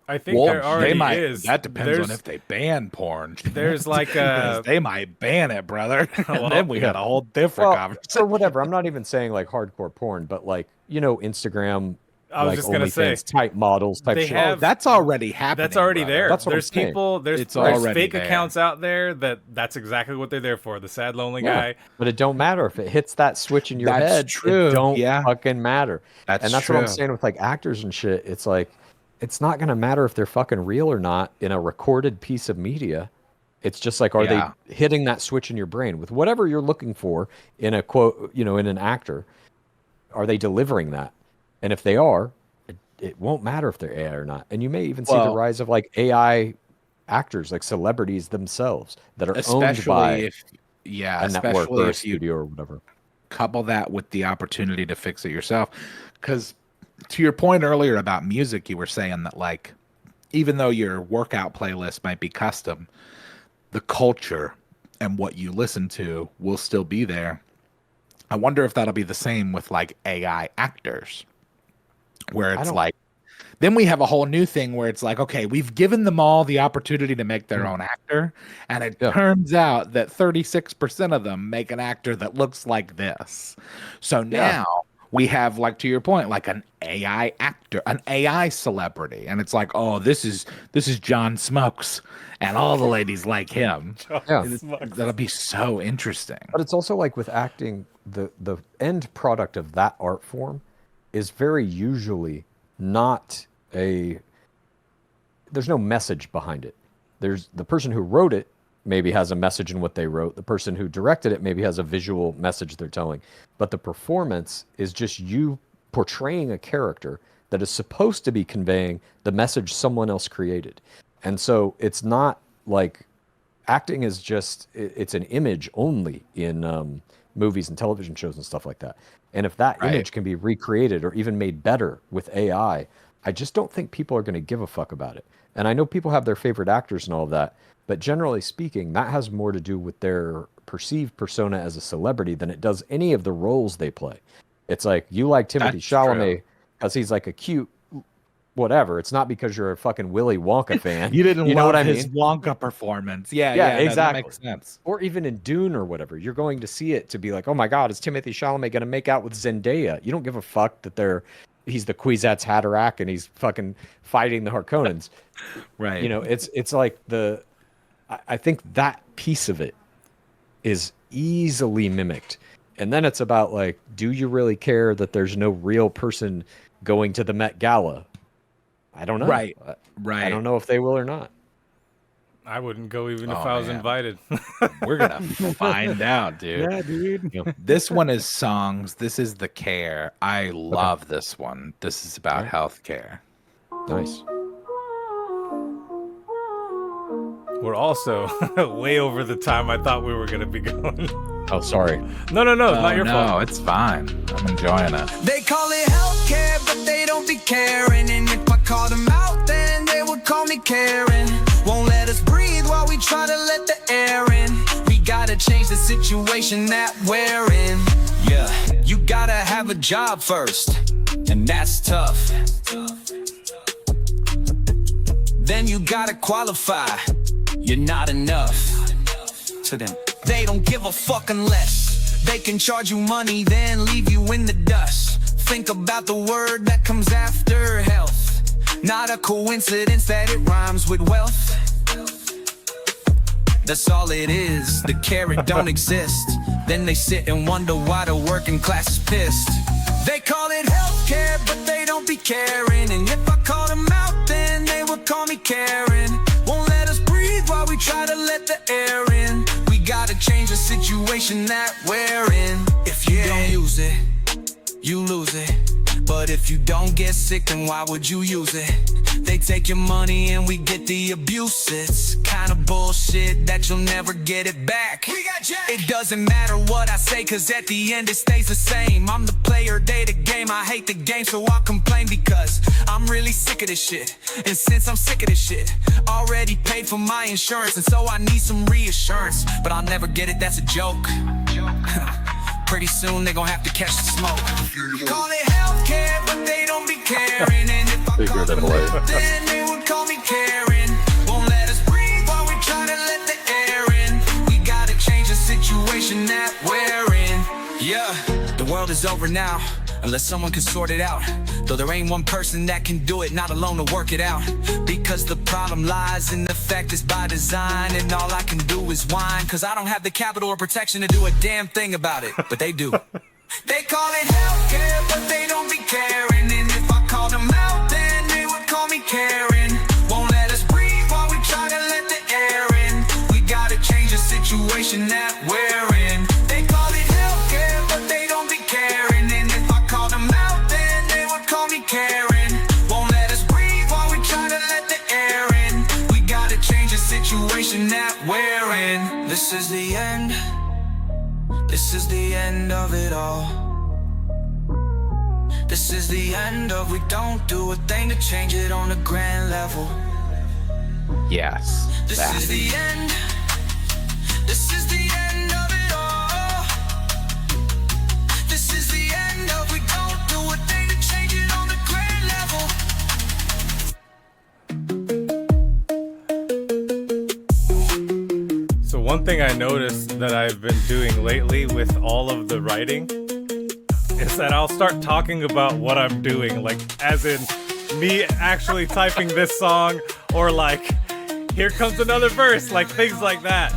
I think there already is. That depends on if they ban porn. There's like they might ban it, brother. And then we got a whole different conversation. Or whatever. I'm not even saying like hardcore porn, but like, you know, Instagram. I was just gonna say type models, type shit. That's already happening. That's already there. That's what there's people. There's fake accounts out there that's exactly what they're there for. The sad, lonely guy. But it don't matter if it hits that switch in your head. True. It don't fucking matter. That's what I'm saying with like actors and shit. It's like it's not gonna matter if they're fucking real or not in a recorded piece of media. It's just like, are they hitting that switch in your brain with whatever you're looking for in a quote, you know, in an actor? Are they delivering that? And if they are, it won't matter if they're AI or not. And you may even see the rise of like AI actors, like celebrities themselves that are owned by a network or a studio or whatever. Couple that with the opportunity to fix it yourself. Because to your point earlier about music, you were saying that like, even though your workout playlist might be custom, the culture and what you listen to will still be there. I wonder if that'll be the same with like AI actors. Where it's like, then we have a whole new thing where it's like, okay, we've given them all the opportunity to make their own actor. And it turns out that 36% of them make an actor that looks like this. So now we have, like, to your point, like an AI actor, an AI celebrity, and it's like, oh, this is John Smokes, and all the ladies like him. Yeah. That'll be so interesting. But it's also like with acting, the end product of that art form is very usually not there's no message behind it. There's the person who wrote it maybe has a message in what they wrote. The person who directed it maybe has a visual message they're telling. But the performance is just you portraying a character that is supposed to be conveying the message someone else created. And so it's not like acting is just, it's an image only in movies and television shows and stuff like that. And if that image can be recreated or even made better with AI, I just don't think people are going to give a fuck about it. And I know people have their favorite actors and all of that, but generally speaking, that has more to do with their perceived persona as a celebrity than it does any of the roles they play. It's like, you like Timothy Chalamet because he's like a cute whatever. It's not because you're a fucking Willy Wonka fan. You didn't know love what I his mean? Wonka performance. Yeah, exactly. That makes sense. Or even in Dune or whatever, you're going to see it to be like, oh my God, is Timothy Chalamet going to make out with Zendaya? You don't give a fuck that he's the Kwisatz Haderach and he's fucking fighting the Harkonnens. Right. You know, it's like I think that piece of it is easily mimicked. And then it's about like, do you really care that there's no real person going to the Met Gala? I don't know. Right. I don't know if they will or not. I wouldn't go even if I was invited. We're gonna find out, dude. Yeah, dude. You know, This one is songs. This is The Care. I love this one. This is about healthcare. nice. We're also way over the time I thought we were going to be going. Oh, sorry. No, not your fault. No, it's fine. I'm enjoying it. They call it healthcare, but they don't be caring. And if I call them out, then they would call me Karen. Won't let us breathe while we try to let the air in. We gotta change the situation that we're in. Yeah, you gotta have a job first, and that's tough. Then you gotta qualify. You're not enough to them. They don't give a fuck unless they can charge you money, then leave you in the dust. Think about the word that comes after health. Not a coincidence that it rhymes with wealth. That's all it is. The carrot don't exist. Then they sit and wonder why the working class is pissed. They call it healthcare, but they don't be caring. And if I call them out, then they would call me Karen. Won't let us breathe while we try to let the air in. We gotta change the situation that we're in. If you don't use it, you lose it. But if you don't get sick, then why would you use it? They take your money and we get the abuse. It's kind of bullshit that you'll never get it back. It doesn't matter what I say, cause at the end it stays the same. I'm the player, they the game. I hate the game, so I'll complain because I'm really sick of this shit. And since I'm sick of this shit, already paid for my insurance, and so I need some reassurance. But I'll never get it, that's a joke. Pretty soon they gon' have to catch the smoke. Call it healthcare, but they don't be caring. And if I call them out, then they would call me Karen. Won't let us breathe while we try to let the air in. We gotta change the situation that we're in. Yeah, the world is over now, unless someone can sort it out. Though there ain't one person that can do it, not alone to work it out. Because the problem lies in the fact it's by design, and all I can do is whine, cause I don't have the capital or protection to do a damn thing about it. But they do. They call it healthcare, but they don't be caring. And if I call them out, then they would call me Karen. Won't let us breathe while we try to let the air in. We gotta change the situation that we're in. They call it healthcare, but they don't be caring. And if I call them out, then they would call me Karen. Won't let us breathe while we try to let the air in. We gotta change the situation that we're in. This is the end. This is the end of it all. This is the end of, we don't do a thing to change it on a grand level. Yes. This is the end. This is the end of it all. This is the end of, we don't do a thing to change it on a grand level. So one thing I noticed that I've been doing lately with all of the writing is that I'll start talking about what I'm doing, like as in me actually typing this song, or like, here comes another verse, like things like that.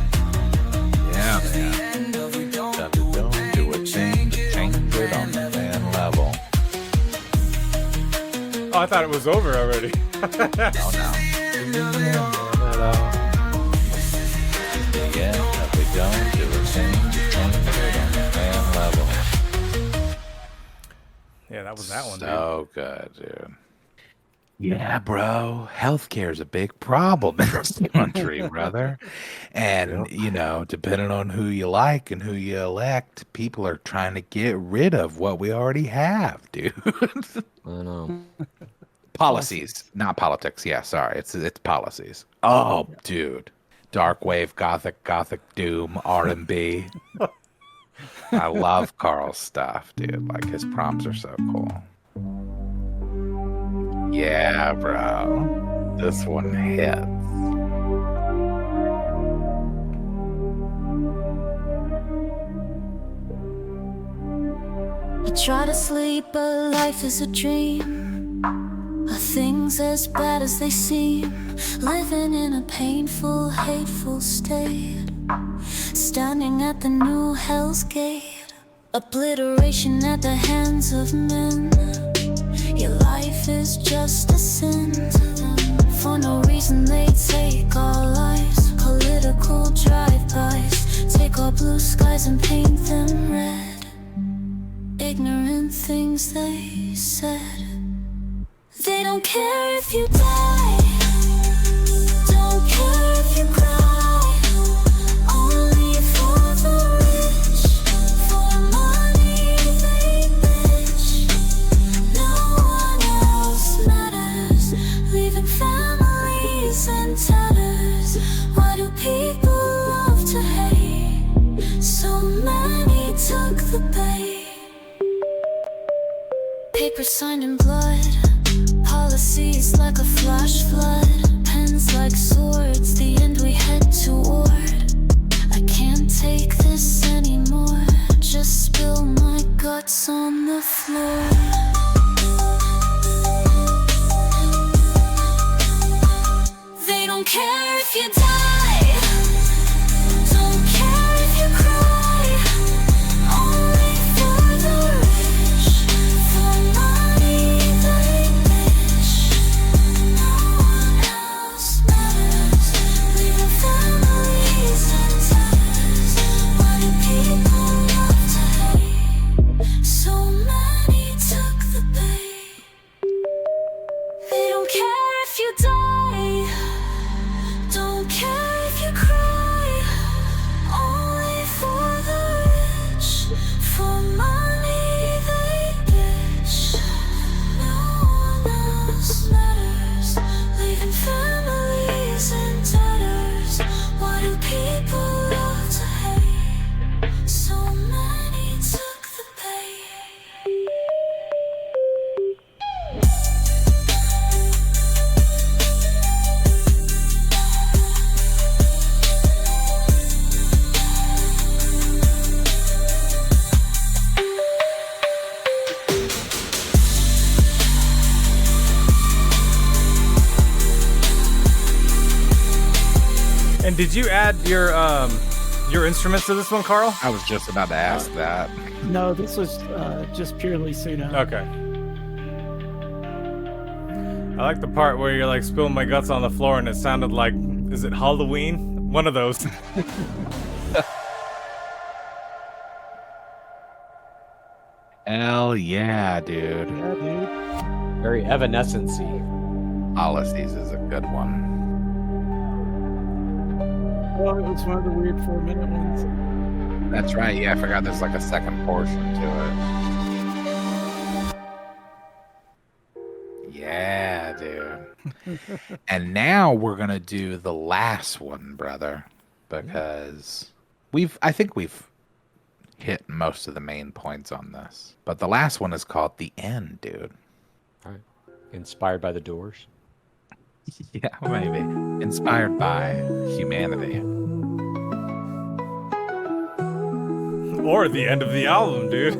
Yeah, man. Don't do a change it on the fan level. Oh, I thought it was over already. Oh no. Yeah, if we don't do a change it on the fan level. Yeah, that was that one, dude. So good, dude. Yeah, bro. Healthcare is a big problem in this country, brother. And, you know, depending on who you like and who you elect, people are trying to get rid of what we already have, dude. I know. Policies, not politics. Yeah, sorry. It's policies. Oh, dude. Dark wave, gothic doom, R&B. I love Carl's stuff, dude. Like, his prompts are so cool. Yeah, bro. This one hits. I try to sleep, but life is a dream. Are things as bad as they seem? Living in a painful, hateful state. Standing at the new Hell's Gate. Obliteration at the hands of men. Your life is just a sin to them. For no reason they take our lives. Political drive-bys. Take our blue skies and paint them red. Ignorant things they said. They don't care if you die. Don't care if you cry. Only for the rich. For money they bitch. No one else matters. Leaving families in tatters. Why do people love to hate? So many took the bait. Paper signed in blood. Policies like a flash flood. Pens like swords. The end we head toward. I can't take this anymore. Just spill my guts on the floor. They don't care if you die. Don't care if you cry. Only for the rich. For money they bitch. No one else matters. Leaving families in tatters. Why do people love to hate? So many took the bait. They don't care if you die. Don't care if you cry. Only for the rich. For money they bitch. No one else matters. Leaving families in tatters. Why do people love to hate? So many took the bait. And did you add your instruments to this one, Carl? I was just about to ask that. No, this was just purely Suno. Okay. I like the part where you're like spilling my guts on the floor and it sounded like, is it Halloween? One of those. Hell yeah, dude. Yeah, dude. Very evanescence-y. Policies is a good one. Well, it was one of the weird 4-minute ones. That's right. Yeah, I forgot there's like a second portion to it. Yeah, dude. And now we're gonna do the last one, brother, because I think we've hit most of the main points on this. But the last one is called The End, dude. All right. Inspired by the Doors. Yeah, maybe. Inspired by humanity. Or the end of the album, dude.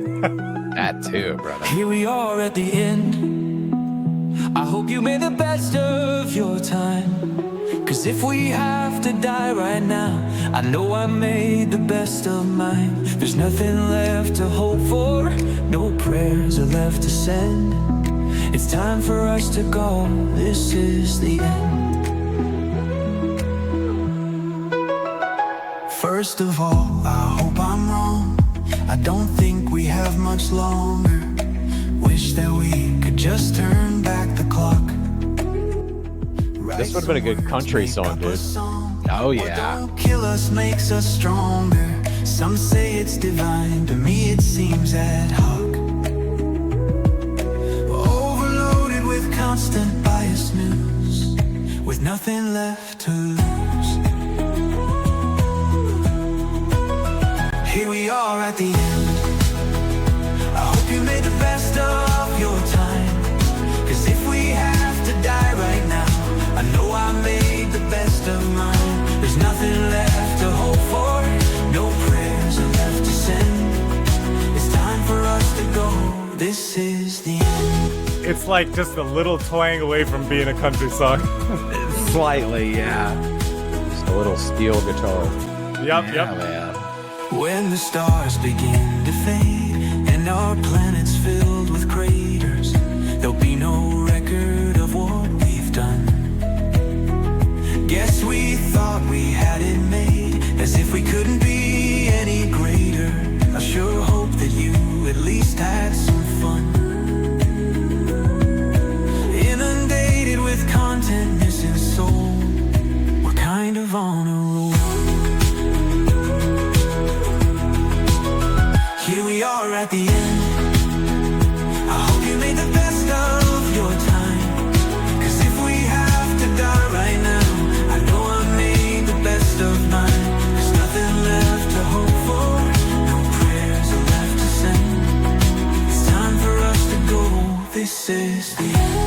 That too, brother. Here we are at the end. I hope you made the best of your time. Cause if we have to die right now, I know I made the best of mine. There's nothing left to hope for, no prayers are left to send. It's time for us to go, this is the end. First of all, I hope I'm wrong. I don't think we have much longer. Wish that we could just turn back the clock. This would have been a good country song, dude. Oh yeah. Don't kill us makes us stronger. Some say it's divine, to me it seems ad hoc. Overloaded with constant bias news, with nothing left to lose. Here we are at the end. I hope you made the best of your time. Cause if we have to die right now, I know I made the best of mine. There's nothing left to hope for, no prayers are left to send. It's time for us to go, this is the end. It's like just a little twang away from being a country song. Slightly, yeah. Just a little steel guitar. Yep. Man. When the stars begin to fade and our planet's filled with craters, there'll be no record of what we've done. Guess we thought we had it made, as if we couldn't be any greater. I sure hope that you at least had some fun. Inundated with content missing soul, we're kind of on a roll. Here we are at the end. I hope you made the best of your time. Cause if we have to die right now, I know I made the best of mine. There's nothing left to hope for, no prayers are left to send. It's time for us to go, this is the end.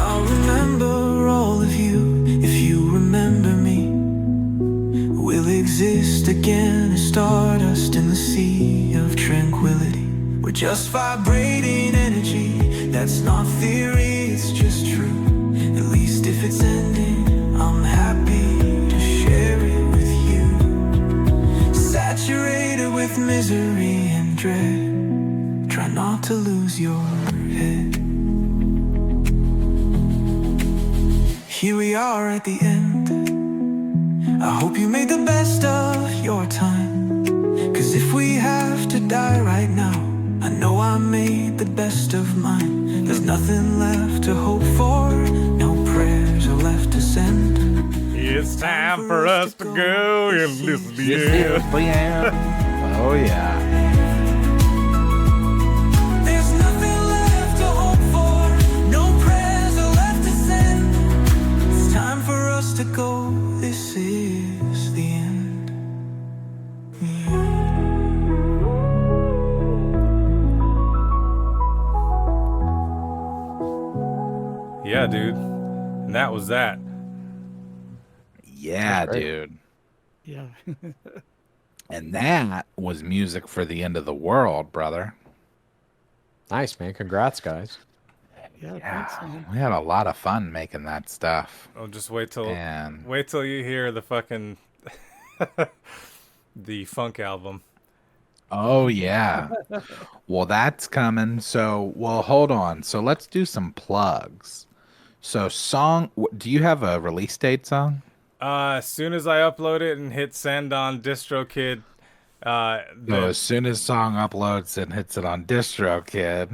I'll remember all of you if you remember me. We'll exist again as stardust in the sea of tranquility. We're just vibrating energy, that's not theory, it's just true. At least if it's ending, I'm happy to share it with you. Saturated with misery and dread, try not to lose your head. Here we are at the end. I hope you made the best of your time. Cause if we have to die right now, I know I made the best of mine. There's nothing left to hope for, no prayers are left to send. It's time for us to go and listen to you. Oh yeah. There's nothing left to hope for, no prayers are left to send. It's time for us to go, this is the end. Yeah, dude. And that was that. Yeah, That's right. dude. Yeah. And that was music for the end of the world, brother. Nice, man. Congrats, guys. Yeah. Yeah, Thanks, man. we had a lot of fun making that stuff. Oh, just wait till And you hear the fucking the funk album. oh yeah. Well, that's coming. So, well, hold on. So let's do some plugs. So, do you have a release date, Song? As soon as I upload it and hit send on DistroKid, So as soon as Song uploads and hits it on DistroKid,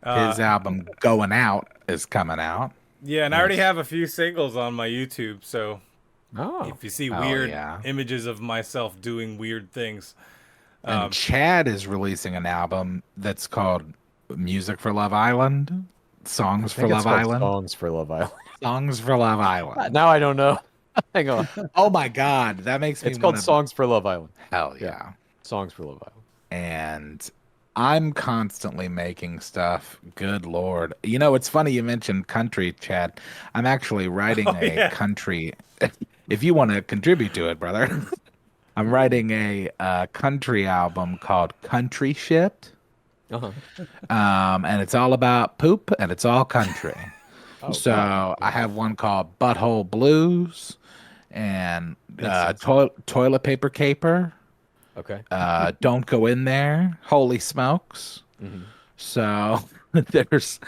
his album Going Out is coming out. yeah, and I already have a few singles on my YouTube, so Oh, if you see Oh, weird yeah. images of myself doing weird things, And Chad is releasing an album that's called Music for Love Island, Songs for I think it's Love called Island, Songs for Love Island. Songs for Love Island. Now I don't know. Hang on. Oh my God, that makes me. It's called wanna- Songs for Love Island. Hell yeah. Yeah. Songs for Love Island. And I'm constantly making stuff. Good Lord. You know, it's funny you mentioned country, Chad. I'm actually writing a country. If you want to contribute to it, brother, I'm writing a country album called Country Shit. Uh-huh. And it's all about poop and it's all country. So God. I have one called Butthole Blues and Toilet Paper Caper. Okay. Don't Go In There. Holy Smokes. Mm-hmm. So there's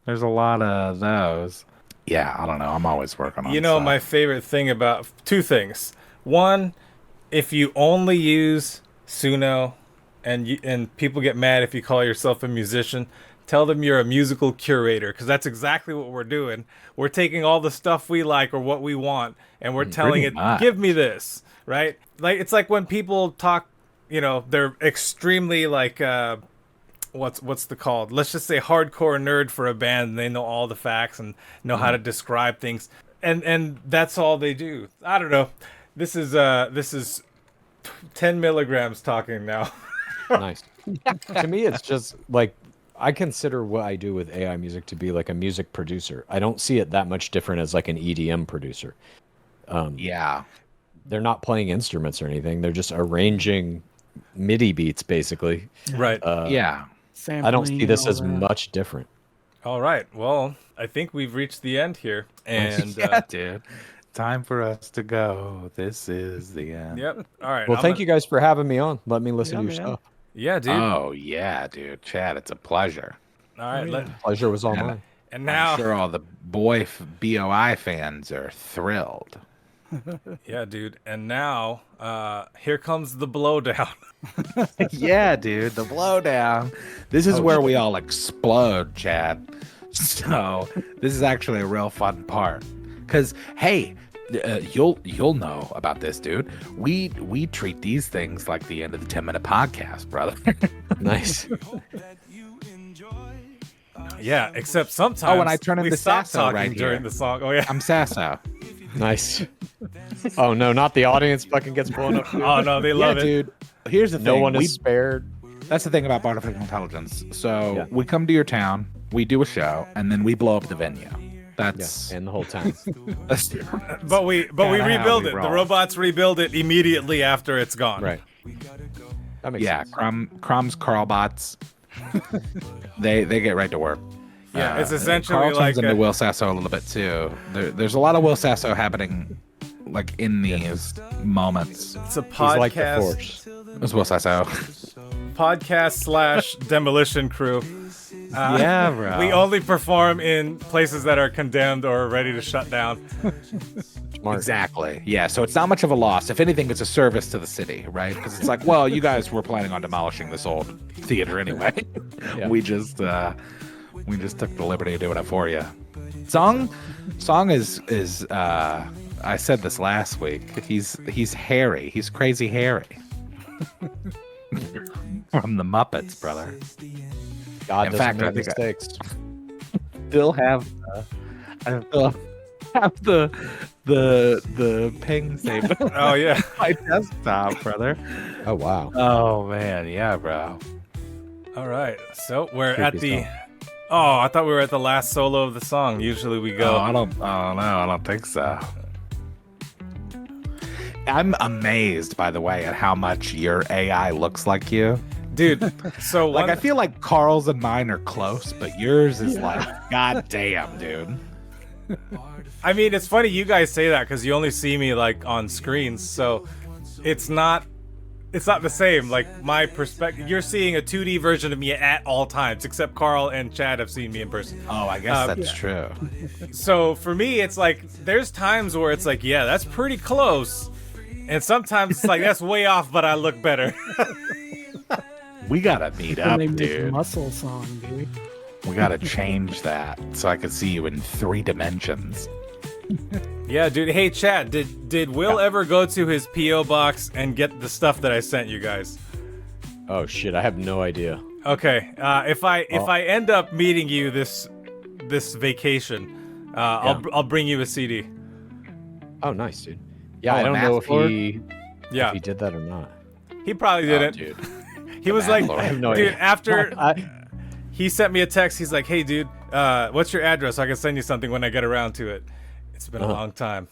a lot of those. Yeah, I don't know. I'm always working on stuff. My favorite thing about two things. One, if you only use Suno and people get mad if you call yourself a musician, tell them you're a musical curator, because that's exactly what we're doing. We're taking all the stuff we like or what we want, and we're telling it, give me this, right? Like, it's like when people talk, they're extremely like, what's the called? Let's just say hardcore nerd for a band, and they know all the facts and know how to describe things. And that's all they do. I don't know. This is 10 milligrams talking now. Nice. To me, it's just like, I consider what I do with AI music to be like a music producer. I don't see it that much different as like an EDM producer. Yeah. They're not playing instruments or anything. They're just arranging MIDI beats, basically. Right. Yeah. I don't see this as Sampling, much different. All right. Well, I think we've reached the end here. And Yeah, dude. Time for us to go. This is the end. yep. All right. Well, thank you guys for having me on. Let me listen to your man. stuff. Yeah, dude. Oh, yeah, dude. Chad, it's a pleasure. All right. Pleasure was all mine. And now, I'm sure all the BOI fans are thrilled. yeah, dude. And now, here comes the blowdown. Yeah, dude, the blowdown. This is where we all explode, Chad. So this is actually a real fun part. Because, hey, you'll know about this, dude. We treat these things like the end of the 10-minute podcast, brother. Nice. Yeah, except sometimes. Oh, and I turn we into stop Sasso talking right during here. the song. Oh yeah. I'm Sasso. Nice. Oh, no, not the audience fucking gets blown up. Oh no, they love it. Dude. Here's the thing. No one is spared. That's the thing about artificial intelligence. So we come to your town, we do a show, and then we blow up the venue. That's And the whole time. that's But we Kinda how rebuild we it. roll. The robots rebuild it immediately after it's gone. Right. That makes yeah. sense. Crumbs, Carlbots. they get right to work. Yeah, it's essentially Carl like turns into Will Sasso a little bit too. There's a lot of Will Sasso happening, like in these moments. it's a He's like the podcast. Force. It's Will Sasso. Podcast / demolition crew. Yeah, bro. We only perform in places that are condemned or ready to shut down. Smart. Exactly. Yeah. So it's not much of a loss. If anything, it's a service to the city, right? Because it's like, well, you guys were planning on demolishing this old theater anyway. Yeah. We just took the liberty of doing it for you. Song is I said this last week. He's Harry. He's crazy Harry. From the Muppets, brother. God In doesn't fact, make I think mistakes. Still have the ping saved on Oh yeah. my desktop, brother. Oh, wow. Oh man, yeah, bro. All right. So we're Creepy at the. stuff. Oh, I thought we were at the last solo of the song. Usually we go. I don't think so. I'm amazed, by the way, at how much your AI looks like you. Dude, so Like, I feel like Carl's and mine are close, but yours is like, god damn, dude. I mean, it's funny you guys say that because you only see me like on screens, so it's not the same. Like my perspective, you're seeing a 2D version of me at all times, except Carl and Chad have seen me in person. Oh, I guess that's true. So for me, it's like there's times where it's like, yeah, that's pretty close, and sometimes it's like that's way off, but I look better. We gotta meet When up, they make a dude. muscle song, dude. We gotta change that so I can see you in 3 dimensions. Yeah, dude. Hey, Chad, did Will ever go to his PO box and get the stuff that I sent you guys? Oh, shit. I have no idea. Okay. If I end up meeting you this vacation, I'll bring you a CD. Oh, nice, dude. Yeah, Oh, I a don't know math board? if he Yeah, did that or not. he probably Oh, didn't. dude. He was like, landlord. I have no dude, idea. after he sent me a text, he's like, hey, dude, what's your address? So I can send you something when I get around to it. It's been a long time.